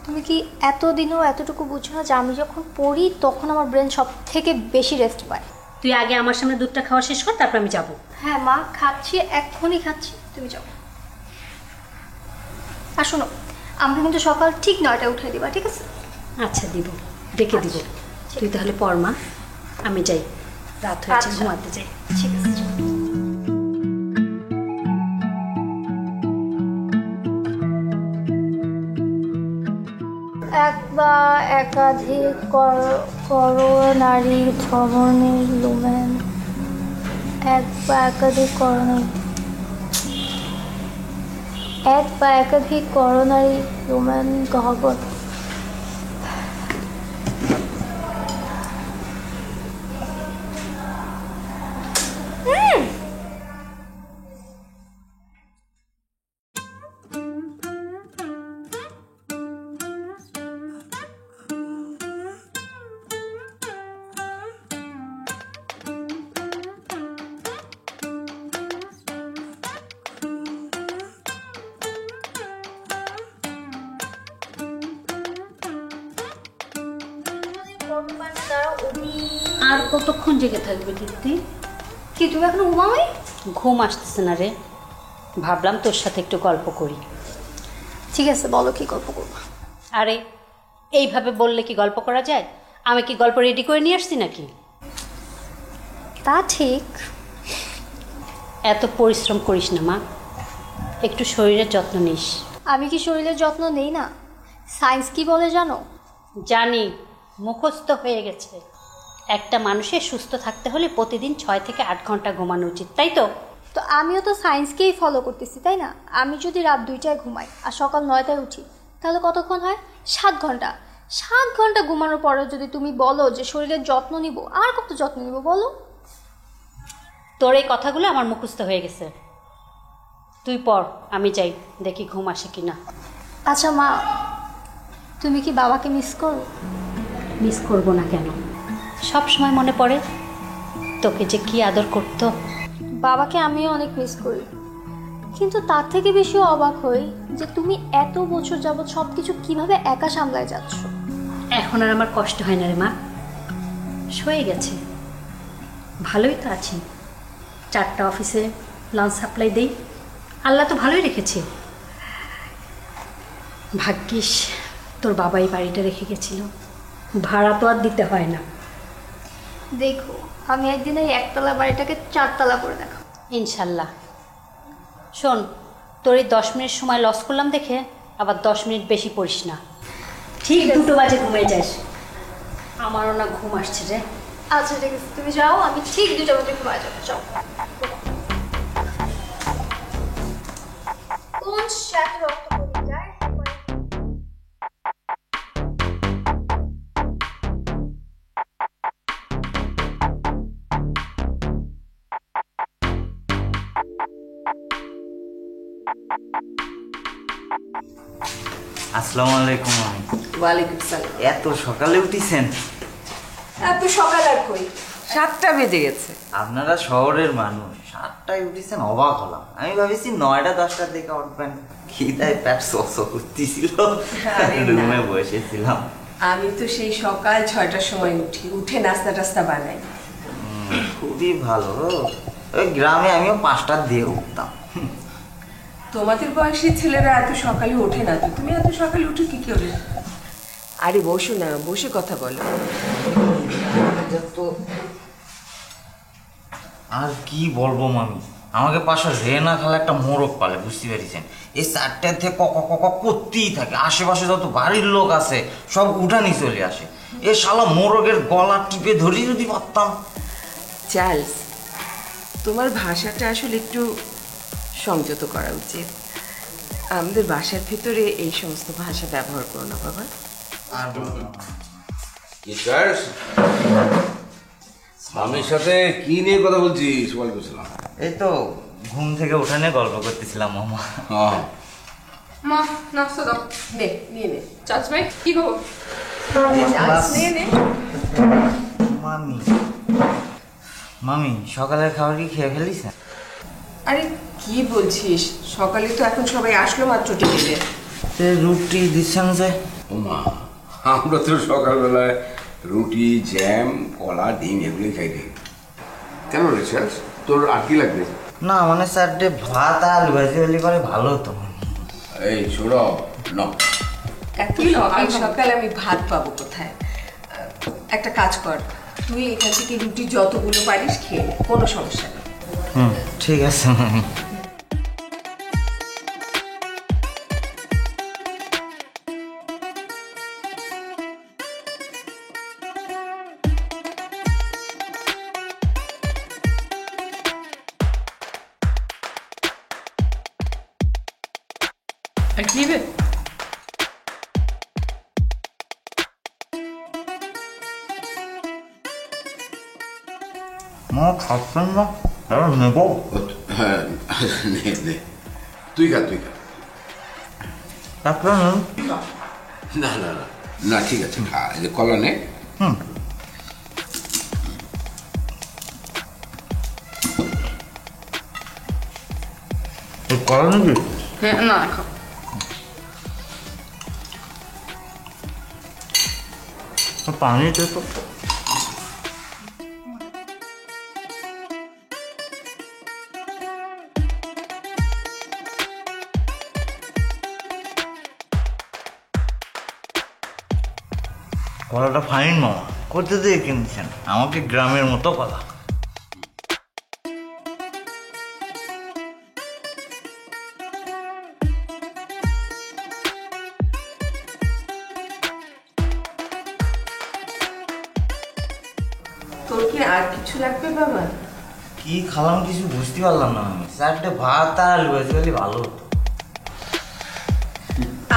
তুমি কি এতদিনও এতটুকু বুঝো না যে আমি যখন পড়ি তখন আমার ব্রেন সব থেকে বেশি রেস্ট পায়? তুই আগে আমার সামনে দুধটা খাওয়া শেষ কর, তারপর আমি যাবো। হ্যাঁ মা, খাচ্ছি, এক্ষুনি খাচ্ছি, তুমি যাও। আর শোনো, আমাকে কিন্তু সকাল ঠিক 9টায় উঠে দিবা, ঠিক আছে? আচ্ছা, দিব, ডেকে দিব। তুই তাহলে পড় মা, আমি যাই, রাত হয়েছে, ঘুমাতে যাই। ঠিক আছে। এক বা একাধিক করোনারি ধমনীর লুমেন, এক বা একাধিক করোনারি লুমেন গহ্বর। আর কতক্ষণ জেগে থাকবে কীর্তি? কি তুমি এখনো ঘুমাওনি? ঘুম আসতেছে না রে, ভাবলাম তোর সাথে একটু গল্প করি। ঠিক আছে, বলো কি গল্প করবো? আরে এইভাবে বললে কি গল্প করা যায়? আমি কি গল্প রেডি করে নিয়ে আসছি নাকি? তা ঠিক। এত পরিশ্রম করিস না মা, একটু শরীরের যত্ন নিস। আমি কি শরীরের যত্ন নেই না? সায়েন্স কি বলে জানো? জানি, মুখস্থ হয়ে গেছে। একটা মানুষের সুস্থ থাকতে হলে প্রতিদিন 6 থেকে 8 ঘন্টা ঘুমানো উচিত, তাই তো? তো আমিও তো সায়েন্সকেই ফলো করতেছি, তাই না? আমি যদি রাত 2টায় ঘুমাই আর সকাল 9টায় উঠি, তাহলে কতক্ষণ হয়? 7 ঘন্টা। 7 ঘন্টা ঘুমানোর পরে যদি তুমি বলো যে শরীরের যত্ন নিব, আর কত যত্ন নিব বলো? তোর এই কথাগুলো আমার মুখস্থ হয়ে গেছে। তুই পড়, আমি যাই, দেখি ঘুম আসে কিনা। আচ্ছা মা, তুমি কি বাবাকে মিস করো? মিস করবো না কেন, সব সময় মনে পড়ে তোকে যে কি আদর করতো। বাবাকে আমিও অনেক মিস করি, কিন্তু তার থেকে বেশি অবাক হই যে তুমি এত বছর যাবৎ সব কিছু কীভাবে একা সামলায় যাচ্ছ। এখন আর আমার কষ্ট হয় না রে মা, সয়ে গেছে, ভালোই তো আছি। 4টা অফিসে লাঞ্চ সাপ্লাই দেই, আল্লাহ তো ভালোই রেখেছে। ভাগ্যিস তোর বাবা এই বাড়িটা রেখে গেছিল, ভাড়া তো আর দিতে হয় না। দেখো, আমি একদিন এই 1তলা বাড়িটাকে 4তলা করে দেখাবো ইনশাল্লাহ। শোন, তোর এই 10 মিনিট সময় লস করলাম দেখে আবার 10 মিনিট বেশি পড়িস না। ঠিক 2টো বাজে ঘুমিয়ে যাস, আমারও না ঘুম আসছে রে। আচ্ছা ঠিক আছে, তুমি যাও, আমি ঠিক 2টা বাজে ঘুমায় যাবো। যাও। কোন সাথে রক্ত পড়ে যায়? আসসালামু আলাইকুম। ওয়ালাইকুম সালাম। এত সকালে উঠিছেন? এত সকাল আর কই, 7টা বেজে গেছে। আপনারা শহরের মানুষ, 7টায় উঠেছেন, অবাক হলাম। আমি ভাবিছি 9টা 10টার দিকে উঠবেন। খিদায় পেট সস করতেছিল, রুমে বসেছিলাম। আমি তো সেই সকাল 6টার সময় উঠে নাস্তা টাস্তা বানাই। খুবই ভালো। ওই গ্রামে আমিও 5টার দিয়ে উঠতাম। তোমাদের বয়সী ছেলেরা এত সকালে ওঠে না তো, তুমি এত সকালে উঠো কি করে? আরে বসো না, বসে কথা বলো। আর কি বলবো মামি, আমাকে পাশে রেনা খালা একটা মোরগ পালে, বুঝতে পেরেছেন? এই 4টার থেকে কক কক করতেই থাকে। আশেপাশে যত বাড়ির লোক আছে সব উঠানি চলে আসে। এ শালা মোরগের গলা টিপে ধরি যদি পারতাম। চার্লস, তোমার ভাষাটা আসলে একটু সংযত করা উচিত। আমাদের বাসার ভিতরে এই সমস্ত ভাষা ব্যবহার করো না বাবা। আর কি চার্লস, স্বামীর সাথে কি নিয়ে কথা বলছিস? ওয়ালাইকুম আসসালাম। এই তো ঘুম থেকে উঠানে গল্প করতেছিলাম মামা। মা নাস্তা দাও। নে নিয়ে নে। চার্লস ভাই কি খবর? চার্লস নিয়ে নে। মামি মামি সকালের খাবার কি খেয়ে ফেলিস? আরে কি বলছিস, সকালে তো এখন সবাই আসলো মাত্র টেবিলে। রুটি দিচ্ছেন যে? ও মা, আমরা তো সকালবেলায় রুটি, জ্যাম, কলা, ডিম এগুলোই খাই দিই। কেন রে চার্লস, তোর আর কি লাগবে? না মানে স্যারটে ভাত আর আলু ভাজি হলে পরে ভালো হতো। এই সৌরভ, ন এত সকাল সকাল আমি ভাত পাবো কোথায়? একটা কাজ কর, তুই এখান থেকে রুটি যতগুলো পারিস খেয়ে নে, কোনো সমস্যা নেই। ঠিক আছে মামি। আর কি হবে? মা খাচ্ছেন না? নেবো? হ্যাঁ নে নে, তুই খা তুই খা। তারপরে না না না না, ঠিক আছে খা। এই যে কলা নে। কলা নাকি? হ্যাঁ না খাও। পানি তো কলাটা ফাইন মামা, করতে দিয়ে কিনছেন আমাকে গ্রামের মতো কলা। তোর কি আর কিছু লাগবে বাবা? কি খালাম কিছু বুঝতে পারলাম না আমি। স্যারটা ভাত আর আলু ভাজি হলে ভালো হতো।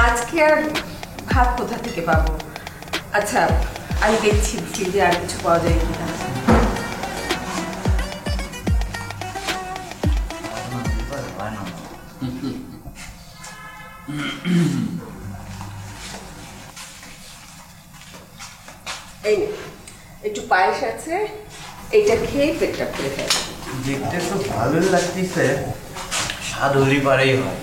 আজকে আর ভাত কোথা থেকে পাবো? আচ্ছা আমি দেখছি ফ্রিজে আর কিছু পাওয়া যায় কিনা। এই নে, একটু পায়েস আছে, এইটা খেয়ে পেটটা ভরে ফেল। দেখতে তো ভালোই লাগতেছে, স্বাদ হলি পারেই হয়।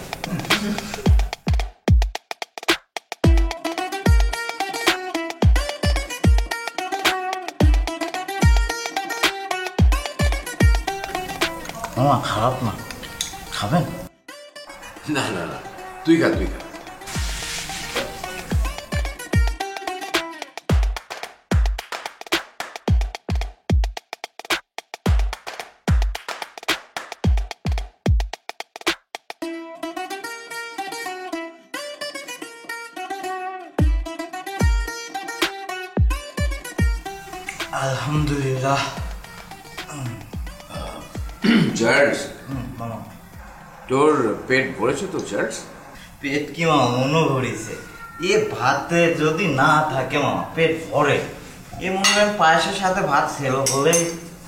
মামা খারাপ না, খাবেন? না না না, তুই খা তুই খা। আলহামদুলিল্লাহ। চার্লস, মামা তোর পেট ভরেছে তো চার্লস? পেট কি মামা মনে ভরিছে? এ ভাতে যদি না থাকে মামা পেট ভরে। এ মনে করেন পায়েসের সাথে ভাত ছিল বলে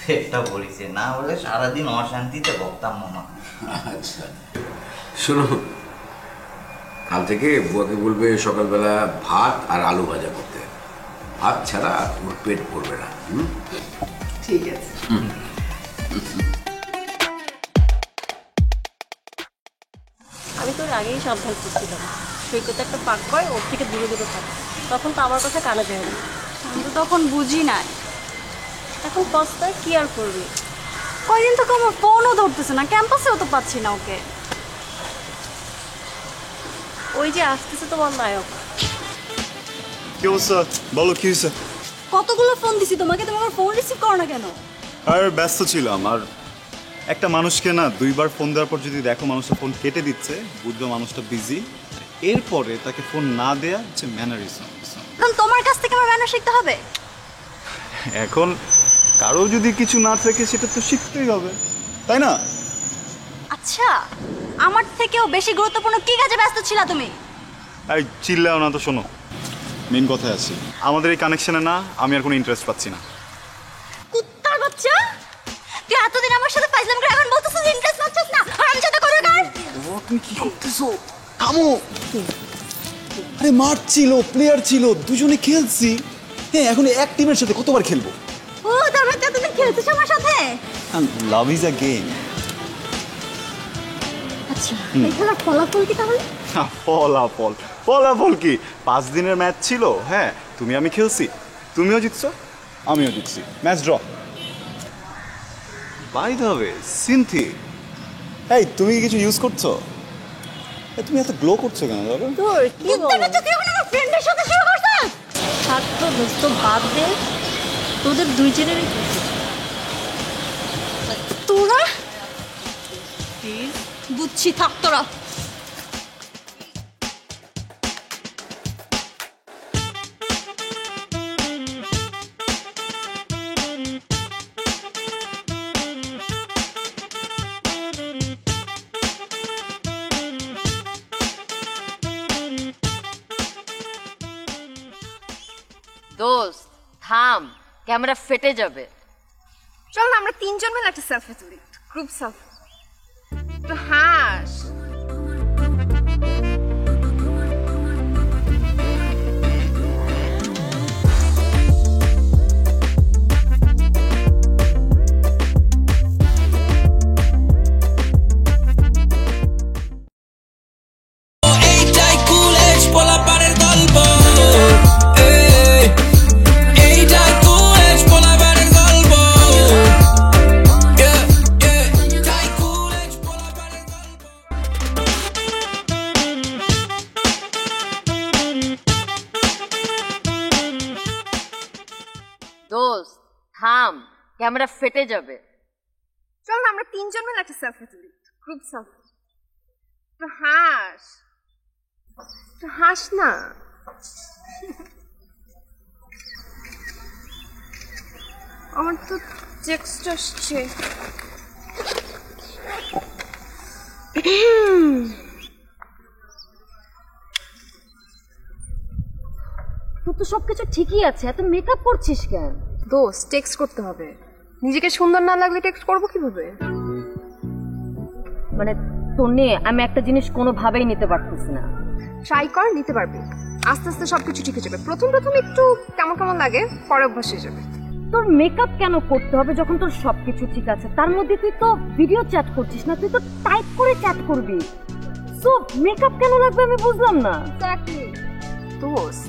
পেটটা ভরিছে, না হলে সারাদিন অশান্তিতে ভোগতাম মামা। আচ্ছা শোনো, কাল থেকে বুয়াকে বলবে সকালবেলা ভাত আর আলু ভাজা করতে। ভাত ছাড়া ওর পেট ভরবে না। ঠিক আছে। আমি তোর আগেই সাবধান করছিলাম, সৈকতে একটা পাক কয় ওর থেকে দূরে দূরে থাক, তখন তো আমার কথা কানে দেয় না। আমি তো তখন বুঝি নাই। এখন পস্তায় কি আর করবি? কয়দিন থেকে আমার ফোনও ধরতেছে না, ক্যাম্পাসেও তো পাচ্ছি না ওকে। ওই যে আসতেছে তোমার নায়ক। কি অবস্থা? বলো কি হয়েছে? কতগুলো ফোন দিছি তোমাকে, তুমি আমার ফোন রিসিভ করো না কেন? আর ব্যস্ত ছিলাম। আর একটা মানুষকে না 2বার ফোন দেওয়ার পর যদি দেখো মানুষটা ফোন কেটে দিচ্ছে, বুঝবে মানুষটা বিজি। এরপরে তাকে ফোন না দেয়া হচ্ছে ম্যানারিজম। এখন তোমার কাছ থেকে আমার ম্যানার শিখতে হবে। এখন কারো যদি কিছু না থাকে সেটা তো শিখতেই হবে, তাই না? আচ্ছা, আমার থেকেও বেশি গুরুত্বপূর্ণ কি কাজে ব্যস্ত ছিলা তুমি? এই চিল্লাও না তো, শোনো মেন কথায় আছি। আমাদের এই কানেকশনে না আমি আর কোনো ইন্টারেস্ট পাচ্ছি না। কুত্তার বাচ্চা, তুই এতদিন আমার সাথে ফাইজলাম করে এখন বলতেছিস ইন্টারেস্ট পাচ্ছিস না? আর আমি সাথে করো কার? তুমি কি করতেছো? থামো। আরে মাঠ ছিল, প্লেয়ার ছিল, দুজনে খেলছি। হ্যাঁ, এখন এক টিমের সাথে কতবার খেলবো? ও তার মানে এতদিন খেলছিস আমার সাথে? Love is a game. আচ্ছা, এই খেলার ফলাফল কি তাহলে? ফলাফল ফলাফল কি? 5 দিনের ম্যাচ ছিল। হ্যাঁ, আমি খেলছি, তুমিও জিতছো, আমিও জিতছি, match draw. By the way সিনথি, এই তুমি কি কিছু ইউজ করছো? তুমি এত গ্লো করছো কেন বাবা? তোর কি বল? তুই এখন আমার ফ্রেন্ডের সাথে শুরু করছিস? ছাত্র দোস্ত বাদ দে, তোদের দুইজনেরই তোরা বুঝছি, থাক তোরা। দোস্ত থাম, ক্যামেরা ফেটে যাবে। চল না আমরা 3 জন মিলে একটা সেলফি তুলি, গ্রুপ সেলফি। তো হাস দোস্ত থাম, ক্যামেরা ফেটে যাবে। চল না আমরা 3 জন মিলে একটা সেলফি তুলি, গ্রুপ সেলফি। তো হাস না। আমার তো টেক্সট আসছে। তোর তো সবকিছু ঠিকই আছে, এত মেকআপ করছিস কেন? দোস্ত টেক্সট করতে হবে, নিজেকে সুন্দর না লাগলে টেক্সট করবো কিভাবে? মানে তোর নিয়ে আমি একটা জিনিস কোনোভাবেই নিতে পারতেছি না। ট্রাই কর, নিতে পারবি। আস্তে আস্তে সবকিছু ঠিক হয়ে যাবে। প্রথম একটু কেমন কেমন লাগে, পরে অভ্যাস হয়ে যাবে। তোর মেকআপ কেন করতে হবে যখন তোর সবকিছু ঠিক আছে? তার মধ্যে তুই তো ভিডিও চ্যাট করছিস না, তুই তো টাইপ করে চ্যাট করবি। সো মেকআপ কেন লাগবে আমি বুঝলাম না। এক্স্যাক্টলি দোস্ত,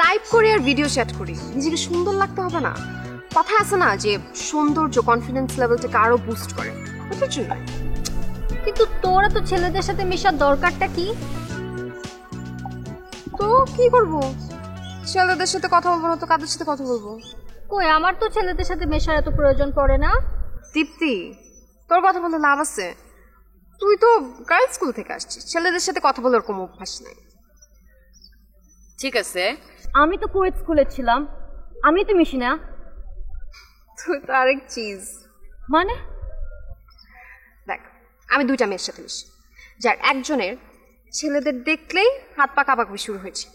টাইপ করি আর ভিডিও চ্যাট করি, নিজেকে সুন্দর লাগতে হবে না? কথা আছে না যে সৌন্দর্য কনফিডেন্স লেভেলটাকে আরো বুস্ট করে, ওটার জন্য। কিন্তু তোরা তো ছেলেদের সাথে মেশার দরকারটা কি? তো কি করব? ছেলেদের সাথে কথা বলবো না তো কাদের সাথে কথা বলবো? কই, আমার তো ছেলেদের সাথে মেশার এত প্রয়োজন পড়ে না। দীপ্তি, তোর কথা বলতে লাভ আছে? তুই তো গার্লস স্কুল থেকে আসছিস, ছেলেদের সাথে কথা বলার কোনো অভ্যাস নেই। ঠিক আছে, আমি তো কোয়েট স্কুলে ছিলাম, আমি তো মিশি না। তুই তো আরেক চিজ। মানে দেখ, আমি 2টা মেয়ের সাথে মিশি, যার একজনের ছেলেদের দেখলেই হাত পা কাঁপাকাঁপি শুরু হয়েছে,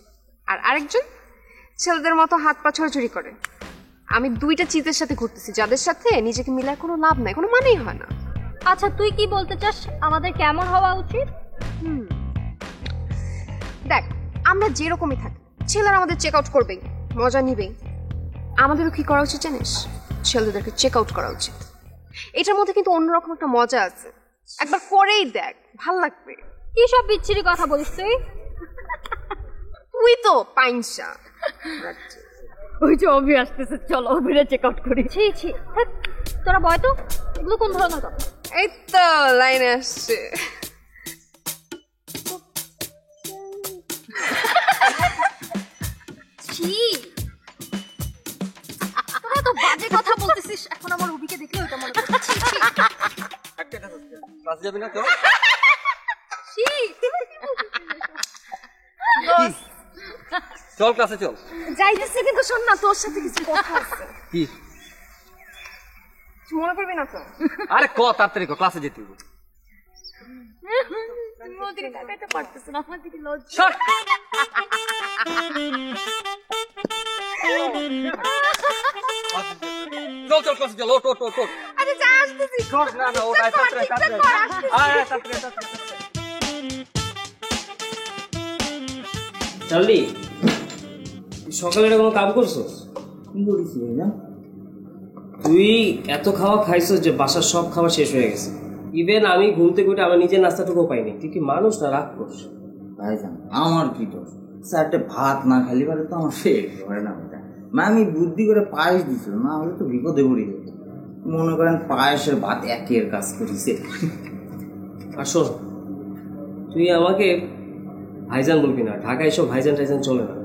আর আরেকজন ছেলেদের মতো হাত পা ছড়াছড়ি করে। আমি 2টা চিজের সাথে ঘুরতেছি, যাদের সাথে নিজেকে মিলার কোনো লাভ নাই, কোনো মানেই হয় না। আচ্ছা তুই কি বলতে চাস আমাদের কেমন হওয়া উচিত? দেখ, আমরা যেরকমই থাকি, ছেলেরা আমাদের চেক আউট করবেই, মজা নিবেই। আমাদেরও কি করা উচিত জানিস? ছেলেদেরকে চেক আউট করা উচিত। এটার মধ্যে কিন্তু অন্যরকম একটা মজা আছে, একবার করেই দেখ, ভাল লাগবে। কি সব বিচ্ছিরি কথা বলিস তুই? তুই তো পাইনসা। ওই যে অভি আসতেছে, চলো অভিরে চেক আউট করি। ছি ছি, তোরা বয় তো, এগুলো কোন ধরনের কথা? এই তো লাইনে আসছে। বাজে কথা বলতেছিস, এখন আমার রুবিকে দেখলে ওটা মনে পড়ছে। ক্লাস যাবি না তো? চল ক্লাসে চল। যাইতেছি, কিন্তু শোন না, তোর সাথে কিছু কথা আছে। কি? মনে করবি না তো? আরে ক তাড়াতাড়ি ক, ক্লাসে যেতে হবে। তুমি ওদিকে তাকাইতে পারতেছ না, আমার দিকে লজ্জা। চল চল ক্লাসে চল, ওঠ ওঠ ওঠ ওঠ। আরে যা, আসতেছি। চল না না, ওঠ, আয় তাড়াতাড়ি তাড়াতাড়ি আয় তাড়াতাড়ি তাড়াতাড়ি। চার্লি, সকালে কোনো কাম করছস? কি করেছি ভাইজান? তুই এত খাওয়া খাইছস যে বাসার সব খাবার শেষ হয়ে গেছে। ইভেন আমি ঘুম থেকে উঠে আমার নিজের নাস্তাটুকু পাইনি। তুই কি মানুষ না রাগ করছ? ভাইজান আমার কি দোষ? স্যারটা ভাত না খালি পারে তো আমার শেষ হয় না ভাইজান। আমি বুদ্ধি করে পায়েস দিছিল, না হলে তো বিপদে পড়ে যেত। মনে করেন পায়েসের ভাত একের কাজ করেছে। আর শোন, তুই আমাকে ভাইজান বলবি না, ঢাকায় এসব ভাইজান টাইজান চলে না।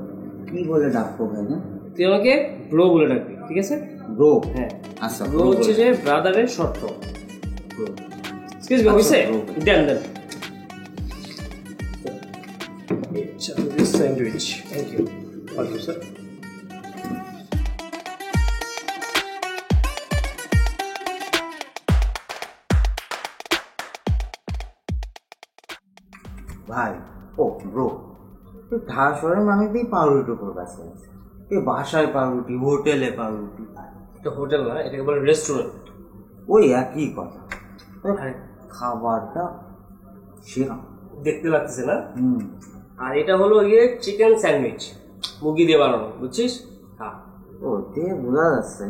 কি বলে ডাকবো ভাইজান? তুই আমাকে ব্রো বলে ডাকবি, ঠিক আছে? ব্রো? হ্যাঁ। আচ্ছা, ব্রো হচ্ছে যে ব্রাদারের শর্ট ফর্ম। এক্সকিউজ মি, হইছে? দেন দেন। আচ্ছা, this sandwich. Thank you. Welcome sir. ভাই, ও ব্রো, তুই ঢাকা শহরের মানুষই পাউরুটি উপর কাছে আছে। এই বাসায় পাউরুটি, হোটেলে পাউরুটি। এটা হোটেল না, এটাকে বলে রেস্টুরেন্ট। ওই একই কথা। খাবারটা সেরা দেখতে লাগতেছে না? আর এটা হলো ইয়ে চিকেন স্যান্ডউইচ, মুরগি দিয়ে বানানো, বুঝছিস? হ্যাঁ। ও দেখে বোঝা যাচ্ছে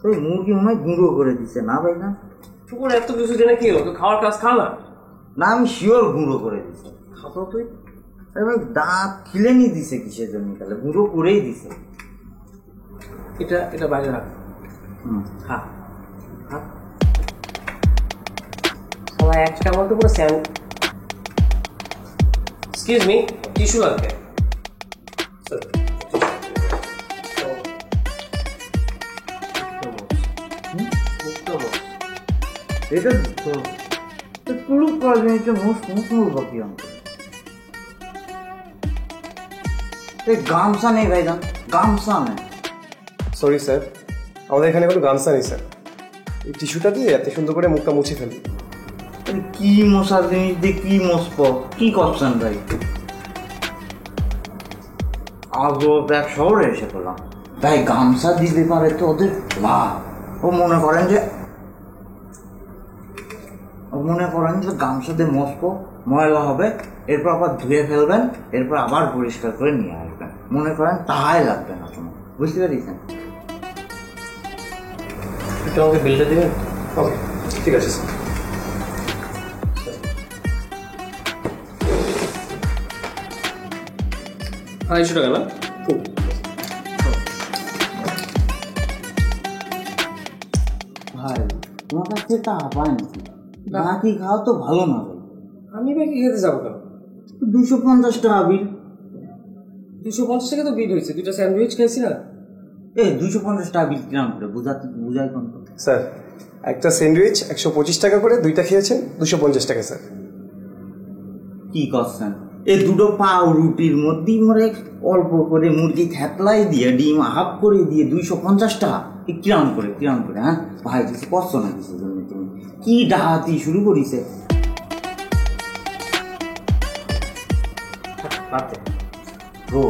তুই মুরগি মনে হয় গুঁড়ো করে দিছে না ভাই? না তোর এত কিছু জেনে কি হলো? তুই খাওয়ার কাজ খা না। না, আমি শিওর গুঁড়ো করে দিছে। খাবো তুই? আরে ভাই, দাঁত খিলে নি দিছে কিসের জন্য? তাহলে গুঁড়ো করেই দিছে। এটা এটা বাইরে রাখ। হ্যাঁ হ্যাঁ। খাওয়া একটা মতো পুরো স্যান্ড। এক্সকিউজ মি, টিস্যু লাগবে। এটা পুরো প্রবলেম মোস্ট বাকি গামছা নেই ভাইজান, গামছা নেই। সরি স্যার, আমাদের এখানে কোনো গামছা নেই স্যার। এই টিস্যুটা দিয়ে এত সুন্দর করে মুখটা মুছে ফেলি। কি মশার জিনিস দিয়ে কি মস্প কি করছেন ভাই? আজও ব্যাগ শহরে এসে পেলাম ভাই, গামছা দিতে পারে তো ওদের লাভ। ও মনে করেন যে গামছা দিয়ে মস্প ময়লা হবে, এরপর আবার ধুয়ে ফেলবেন, এরপর আবার পরিষ্কার করে নিয়ে আসবেন। মনে করেন তাহাই লাগবে না তোমার, বুঝতে পেরেছেন? একটু আমাকে বিলটা দেবেন? ওকে, ঠিক আছে স্যার। 250 টাকা না? ভাই তোমার কাছে টাকা পাই নাকি? বাকি খাওয়া তো ভালো না ভাই। আমি বাকি খেতে যাবো কেন? 250 টাকা বিল। 250 টাকা তো বিল হয়েছে, দুটো স্যান্ডউইচ খাইছি না? 250 টাকা বিল কিরাম করে বুঝাই কোন? স্যার, একটা স্যান্ডউইচ 125 টাকা করে, দুইটা খেয়েছেন 250 টাকা স্যার। কি করছেন? এই দুটো পাও রুটির মধ্যেই মরে অল্প করে মুরগি থেতলাই দিয়ে ডিম হাফ করে দিয়ে 250 টাকা কিরাম করে হ্যাঁ ভাই? কিছু কষ্ট না কিছু জন্য তুমি কি ডাহাতি শুরু করিছে? ব্রো,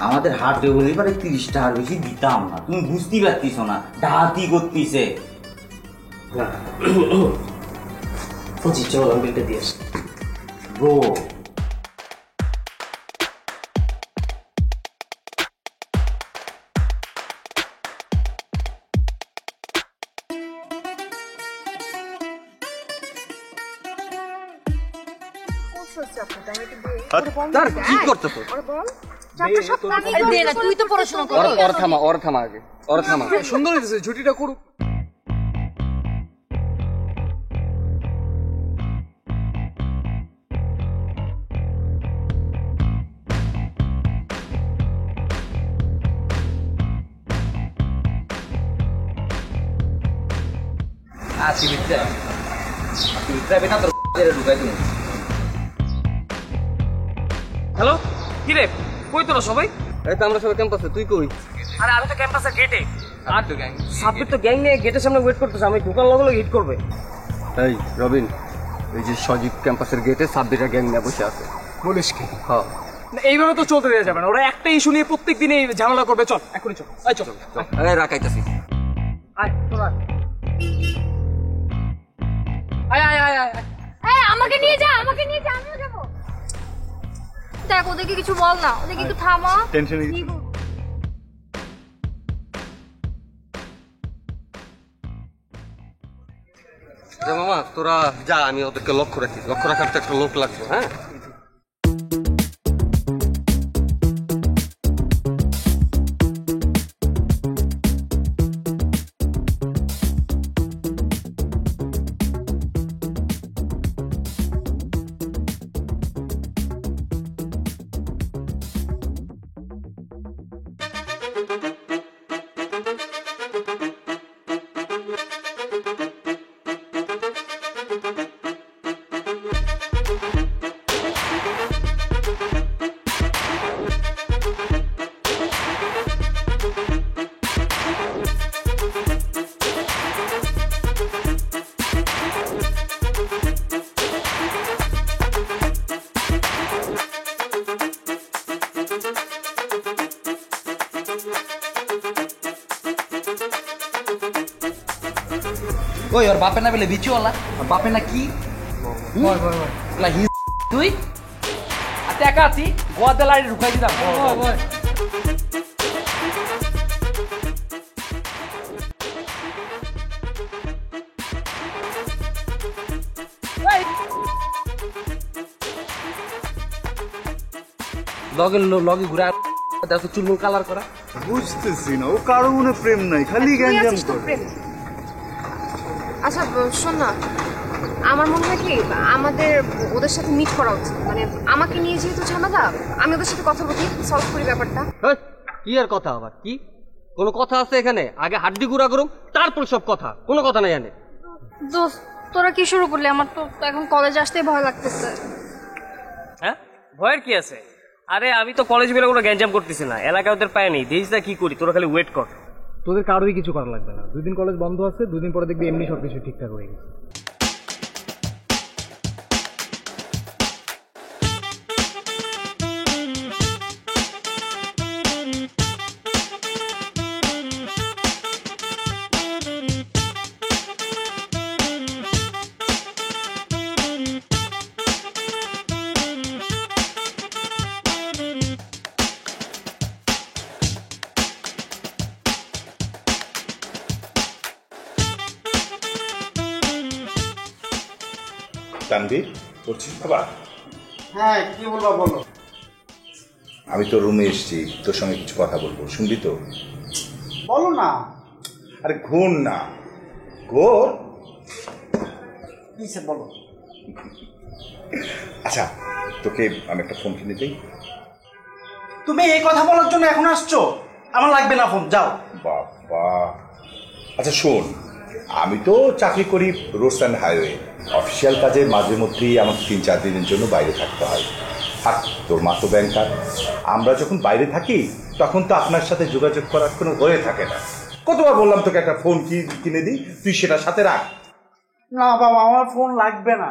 আমাদের হাটে বলে পারে 30 টাকার বেশি দিতাম না, তুমি বুঝতেই পারতিস না, ডাহাতি করতিছে। চল আমি বিলটা দিয়ে আসি। ব্রো তুই তো পড়াশোনা কর। ওর থামা আগে, ওর থামা। সুন্দর হয়েছে, ছুটিটা করুক। আসি ভিতরে বেটা তোর ঢুকাই তুমি। হ্যালো কি রে, কই তোরা সবাই? এই তো আমরা সবাই ক্যাম্পাসে, তুই কই? আরে আমি তো ক্যাম্পাসের গেটে। আর তো গ্যাং সাব্বির তো গ্যাং নিয়ে গেটের সামনে ওয়েট করতেছে, আমি ঢোকার লগে লগে হিট করবে। এই রবিন, এই যে সজীব ক্যাম্পাসের গেটে সাব্বিরা গ্যাং নিয়ে বসে আছে। বলিস কি? হ্যাঁ এইভাবে তো চলতে দেওয়া যাবে না, ওরা একটা ইস্যু নিয়ে প্রত্যেক দিনে ঝামেলা করবে। চল এখনই চল, আয় চল। এই রাখাইতাছি। আয় তোরা আয় আয় আয় আয়। এই আমাকে নিয়ে যা, আমাকে নিয়ে যা, আমিও যাবো। দেখ ওদেরকে কিছু বল না, ওদেরকে একটু থামা। টেনশন মামা তোরা যা, আমি ওদেরকে লক্ষ্য রাখি। লক্ষ্য রাখার তো একটা লোক লাগবে। হ্যাঁ ওই ওর বাপে না বলে বিচুওয়ালা, ওর বাপে না কি তুই একা আছি, গোয়াতে লাড়ি ঢুকাই দিলাম। লগে ঘুরে দেখো চুলমুল কালার করা। বুঝতেছি না, ও কারো মনে প্রেম নাই, খালি গ্যাঞ্জাম করে। আচ্ছা শোন না, আমার মনে হয় কি আমাদের ওদের সাথে মিট করা উচিত। মানে আমাকে নিয়ে যেহেতু ঝামেলা, আমি ওদের সাথে কথা বলি, সলভ করি ব্যাপারটা। কি আর কথা আবার? কি কোনো কথা আছে এখানে? আগে হাড্ডি গুঁড়া করুম, তারপর সব কথা। কোনো কথা নাই এখানে। দোস্ত তোরা কি শুরু করলি? আমার তো এখন কলেজ আসতেই ভয় লাগতেছে। হ্যাঁ ভয়ের কি আছে? আরে আমি তো কলেজ বেলা কোনো গ্যাঞ্জাম করতেছি না, এলাকায় ওদের পায় নেই। দেখিস না কি করি, তোরা খালি ওয়েট কর। তোদের কারোই কিছু করা লাগবে না, 2 দিন কলেজ বন্ধ আছে, 2 দিন পরে দেখবি এমনি সবকিছু ঠিকঠাক হয়ে গেছে। তানভীর করছিস বাবা? হ্যাঁ কি বলবো বলো। আমি তো রুমে এসেছি, তোর সঙ্গে কিছু কথা বলবো, শুনবি তো? বলো না। আরে ঘুর না, ঘোর। কিসে বলো? আচ্ছা তোকে আমি একটা ফোন কিনে দিই। তুমি এই কথা বলার জন্য এখন আসছো? আমার লাগবে না ফোন, যাও। বাবা আচ্ছা শোন, আমি তো চাকরি করি রোডস অ্যান্ড হাইওয়ে, অফিসিয়াল কাজে মাঝে মধ্যেই আমাকে 3-4 দিনের জন্য বাইরে থাকতে হয়। আর তোর মা তো ব্যাংকার, আমরা যখন বাইরে থাকি তখন তো আপনার সাথে যোগাযোগ করার কোনো হয়ে থাকে না। কতবার বললাম তোকে একটা ফোন কিনে দিই, তুই সেটা সাথে রাখ। না বাবা, আমার ফোন লাগবে না।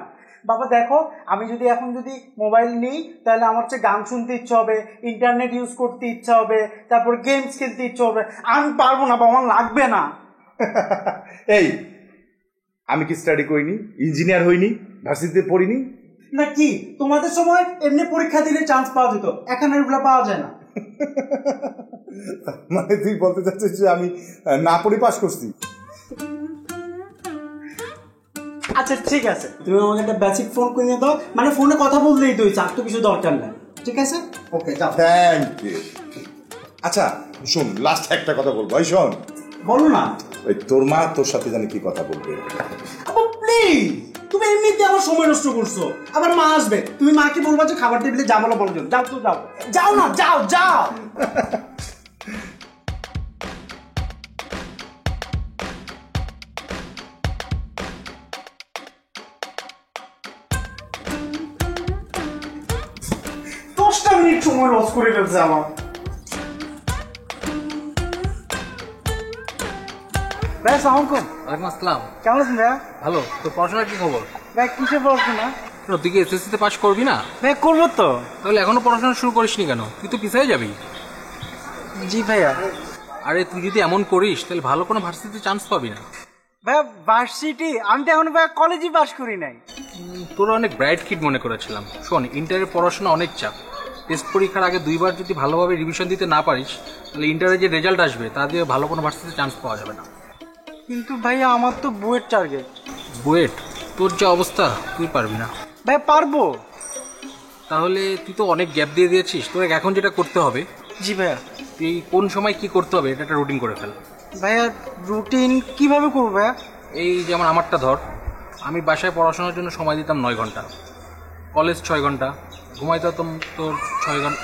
বাবা দেখো, আমি যদি এখন মোবাইল নিই তাহলে আমার হচ্ছে গান শুনতে ইচ্ছা হবে, ইন্টারনেট ইউজ করতে ইচ্ছা হবে, তারপর গেমস খেলতে ইচ্ছা হবে। আমি পারবো না বাবা, আমার লাগবে না। এই আমি কি স্টাডি করিনি, ইঞ্জিনিয়ার হইনি, ভার্সিটিতে পড়িনি? না কি তোমাদের সময় এমনি পরীক্ষা দিলে চান্স পাওয়া যেত, এখন এগুলো পাওয়া যায় না। মানে তুই বলতে চাচ্ছিস যে আমি না পড়ে পাস করছি? আচ্ছা ঠিক আছে, তুমি আমাকে একটা বেসিক ফোন কিনে দাও, মানে ফোনে কথা বললেই তো, চার তো কিছু দরকার নাই। ঠিক আছে, ওকে যাও। Thank you. আচ্ছা শোন, লাস্ট একটা কথা বলবো। এই শোন, বলো না। ওই তোর মা তোর সাথে জানি কি কথা বলবে? প্লিজ, তুমি এমনিতে আমার সময় নষ্ট করছো, আবার মা আসবে, তুমি মাকে বলবা যে খাবার টেবিলে যা বলো বলো। যাও তো যাও, যাও না, যাও যাও। সময় লস করে ফেলছে আমার। ভাই আসসালামু আলাইকুম। ওয়ালাইকুম আসসালাম। কেমন আছেন ভাইয়া? ভালো। তোর পড়াশোনার কি খবর? ভাই কিসের পড়াশোনা? তুই কি এসএসসিতে পাস করবি না? ভাই করবো তো। তাহলে এখনো পড়াশোনা শুরু করিসনি কেন? তুই তো পিছিয়ে যাবি। জি ভাইয়া। আরে তুই যদি এমন করিস তাহলে ভালো কোনো ভার্সিটিতে চান্স পাবি না। ভাইয়া ভার্সিটি? আমি তো এখন ভাইয়া কলেজই পাস করি নাই। তোরা অনেক ব্রাইট কিড মনে করেছিলাম। শোন, ইন্টারের পড়াশোনা অনেক চাপ। টেস্ট পরীক্ষার আগে 2 বার যদি ভালোভাবে রিভিশন দিতে না পারিস তাহলে ইন্টারের যে রেজাল্ট আসবে তা দিয়ে ভালো কোনো ভার্সিটিতে চান্স পাওয়া যাবে না। কিন্তু ভাইয়া আমার তো বুয়েট টার্গেট। বুয়েট? তোর যে অবস্থা তুই পারবি না। ভাই পারবো। তাহলে তুই তো অনেক গ্যাপ দিয়ে দিয়েছিস। তোর এখন যেটা করতে হবে। জি ভাইয়া। তুই কোন সময় কি করতে হবে এটা একটা রুটিন করে ফেল। ভাইয়া রুটিন কিভাবে করবো ভাইয়া? এই যেমন আমারটা ধর, আমি বাসায় পড়াশোনার জন্য সময় দিতাম 9 ঘন্টা, কলেজ 6 ঘন্টা, ঘুমাইতাম তোর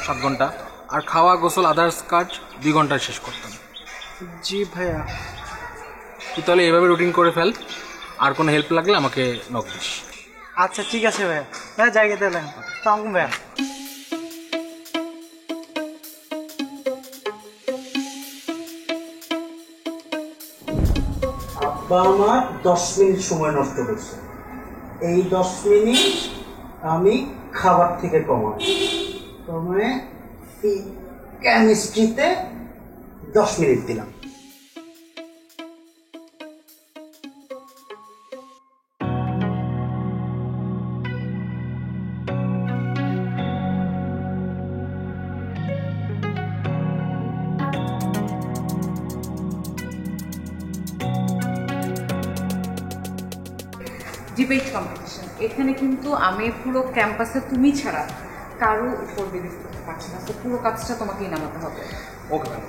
7 ঘন্টা, আর খাওয়া গোসল আদার্স কাজ 2 ঘন্টায় শেষ করতাম। জি ভাইয়া। তুই তাহলে এভাবে রুটিন করে ফেল, আর কোনো হেল্প লাগলে আমাকে নক দিস। আচ্ছা ঠিক আছে ভাইয়া। ভাইয়া জায়গা দিলাম। সালাম ভাইয়া। আব্বা আমার 10 মিনিট সময় নষ্ট করছে। এই 10 মিনিট আমি খাবার থেকে কমাই। কমায় এই কেমিস্ট্রিতে 10 মিনিট দিলাম। ডিবেট কম্পিটিশন, এখানে কিন্তু আমি পুরো ক্যাম্পাসে তুমি ছাড়া কারো উপর বিলিভ করতে পারছি না, তো পুরো কাজটা তোমাকেই নামাতে হবে। ওকে ম্যাম,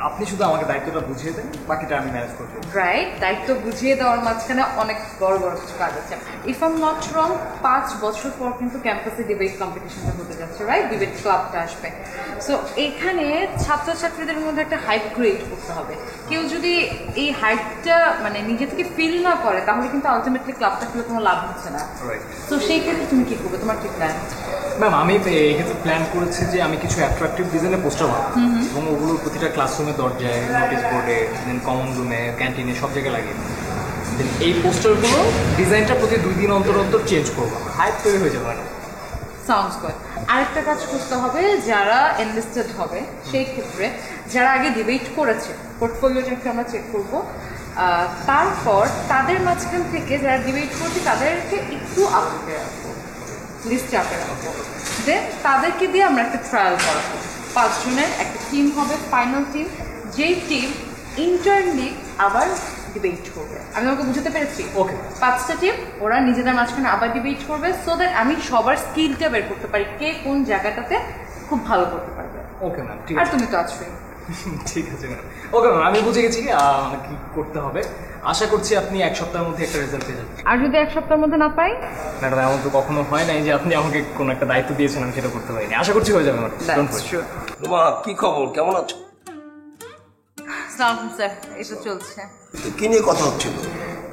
আপনি শুধু আমাকে দায়িত্বটা বুঝিয়ে দেন, বাকিটা আমি ম্যানেজ করব। রাইট, দায়িত্ব বুঝিয়ে দেওয়ার মাঝখানে অনেক বড় বড় কিছু কাজ আছে। If I am not wrong, 5 বছর পর কিন্তু ক্যাম্পাসে ডিবেট কম্পিটিশনটা হতে যাচ্ছে, রাইট? ডিবেট ক্লাবটা আসবে। সো এখানে ছাত্রছাত্রীদের মধ্যে একটা হাইপ ক্রিয়েট করতে হবে। কেউ যদি এই হাইপটা মানে নিজে থেকে ফিল না করে তাহলে কিন্তু আলটিমেটলি ক্লাবটা খুলে কোনো লাভ হচ্ছে না। তো সেই ক্ষেত্রে তুমি কি করবে? তোমার কি প্ল্যান? ম্যাম, আমি এক্ষেত্রে প্ল্যান করেছি যে আমি কিছু অ্যাট্রাকটিভ ডিজাইনের পোস্টার বানাবো এবং ওগুলোর প্রতিটা ক্লাসরুমে, দরজায়, নোটিস বোর্ডে, দেন কমন রুমে, ক্যান্টিনে সব জায়গায় লাগিয়ে দেন এই পোস্টারগুলো ডিজাইনটা প্রতি 2 দিন অন্তর অন্তর চেঞ্জ করবো। হাইপ তৈরি হয়ে যাবে। Sounds good. আরেকটা কাজ করতে হবে, যারা এনলিস্টেড হবে সেই ক্ষেত্রে যারা আগে ডিবেট করেছে পোর্টফোলিওটা একটু আমরা চেক করব। তারপর তাদের মাঝখান থেকে যারা ডিবেট করছে তাদেরকে একটু আপডেটে রাখবো, লিস্টে আপে রাখবো। দেন তাদেরকে দিয়ে আমরা একটা ট্রায়াল করাবো। 5 জনের একটা টিম হবে, ফাইনাল টিম, যেই টিম ইন্টারলি আবার ডিবেট করবে। আমি তোমাকে বুঝতে পেরেছি? ওকে। 5টা টিম, ওরা নিজেদের মাঝখানে আবার ডিবেট করবে, সো দ্যাট আমি সবার স্কিলটা বের করতে পারি, কে কোন জায়গাটাতে খুব ভালো করতে পারবে। ওকে ম্যাম, ঠিক আর আছে। তুমি তো আছোই। ঠিক আছে ম্যাম। ওকে ম্যাম, আমি বুঝে গেছি কি করতে হবে। আশা করছি আপনি 1 সপ্তাহের মধ্যে একটা রেজাল্ট পেয়ে যাবেন। আর যদি 1 সপ্তাহের মধ্যে না পাই? ম্যাডাম, এমন তো কখনো হয় নাই যে আপনি আমাকে কোনো একটা দায়িত্ব দিয়েছেন আমি সেটা করতে পারিনি। আশা করছি হয়ে যাবে ম্যাডাম। তোমার কি খবর, কেমন আছো? সালাম স্যার, এটা চলছে। কি নিয়ে কথা হচ্ছিল?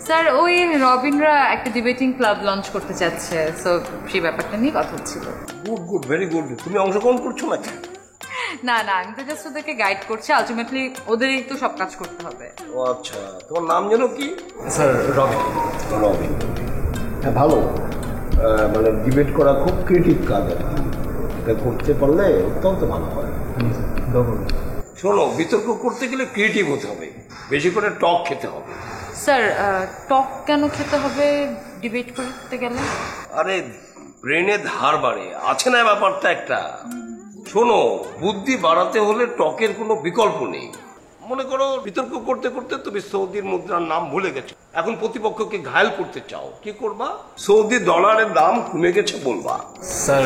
স্যার, ওই রবিনরা একটা ডিবেটিং ক্লাব লঞ্চ করতে চাচ্ছে, সো সেই ব্যাপারটা নিয়ে কথা হচ্ছিল। Good good, very good. তুমি অংশগ্রহণ করছো নাকি? না না, আমি তো জাস্ট ওদেরকে গাইড করছি, আলটিমেটলি ওদেরই তো সব কাজ করতে হবে। ও আচ্ছা, তোমার নাম যেন কি? স্যার রবিন। রবিন, হ্যাঁ ভালো। মানে ডিবেট করা খুব ক্রিয়েটিভ কাজ আর কি, এটা করতে পারলে অত্যন্ত ভালো হয়। শোনো, বিতর্ক করতে গেলে ক্রিয়েটিভ হতে হবে, বেশি করে টক খেতে হবে। স্যার, টক কেন খেতে হবে ডিবেট করতে গেলে? আরে ব্রেনে ধার বাড়ে, আছে না ব্যাপারটা একটা। শোনো, বুদ্ধি বাড়াতে হলে টকের কোনো বিকল্প নেই। মনে করো বিতর্ক করতে করতে তুমি সৌদির মুদ্রার নাম ভুলে গেছো, এখন প্রতিপক্ষকে ঘায়েল করতে চাও, কি করবা? সৌদি ডলারের দাম কমে গেছে বলবা। স্যার,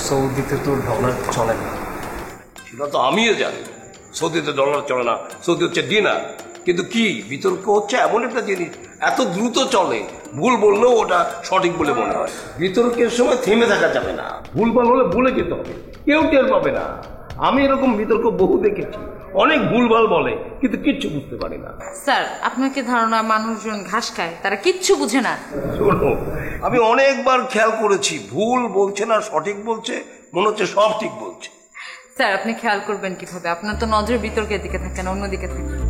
সৌদিতে তো ডলার চলে না। সেটা তো আমিও জানি, সৌদিতে ডলার চলে না, সৌদি হচ্ছে ডিনার। কিন্তু কি বিতর্ক হচ্ছে এমন একটা জিনিস এত দ্রুত চলে, ভুল বললেও ওটা সঠিক বলে মনে হয়। বিতর্কের সময় থেমে থাকা যাবে না, ভুলভাল হলে ভুলে যেতে হবে, কেউ টের পাবে না। আমি এরকম বিতর্ক বহু দেখেছি, অনেক ভুলভাল বলে কিন্তু কিচ্ছু বুঝতে পারে না। স্যার, আপনার কি ধারণা মানুষজন ঘাস খায়, তারা কিচ্ছু বুঝে না? শোনো, আমি অনেকবার খেয়াল করেছি, ভুল বলছে না সঠিক বলছে, মনে হচ্ছে সব ঠিক বলছে। স্যার আপনি খেয়াল করবেন কিভাবে? আপনার তো নজর বিতর্কের দিকে থাকে না, অন্যদিকে থাকে।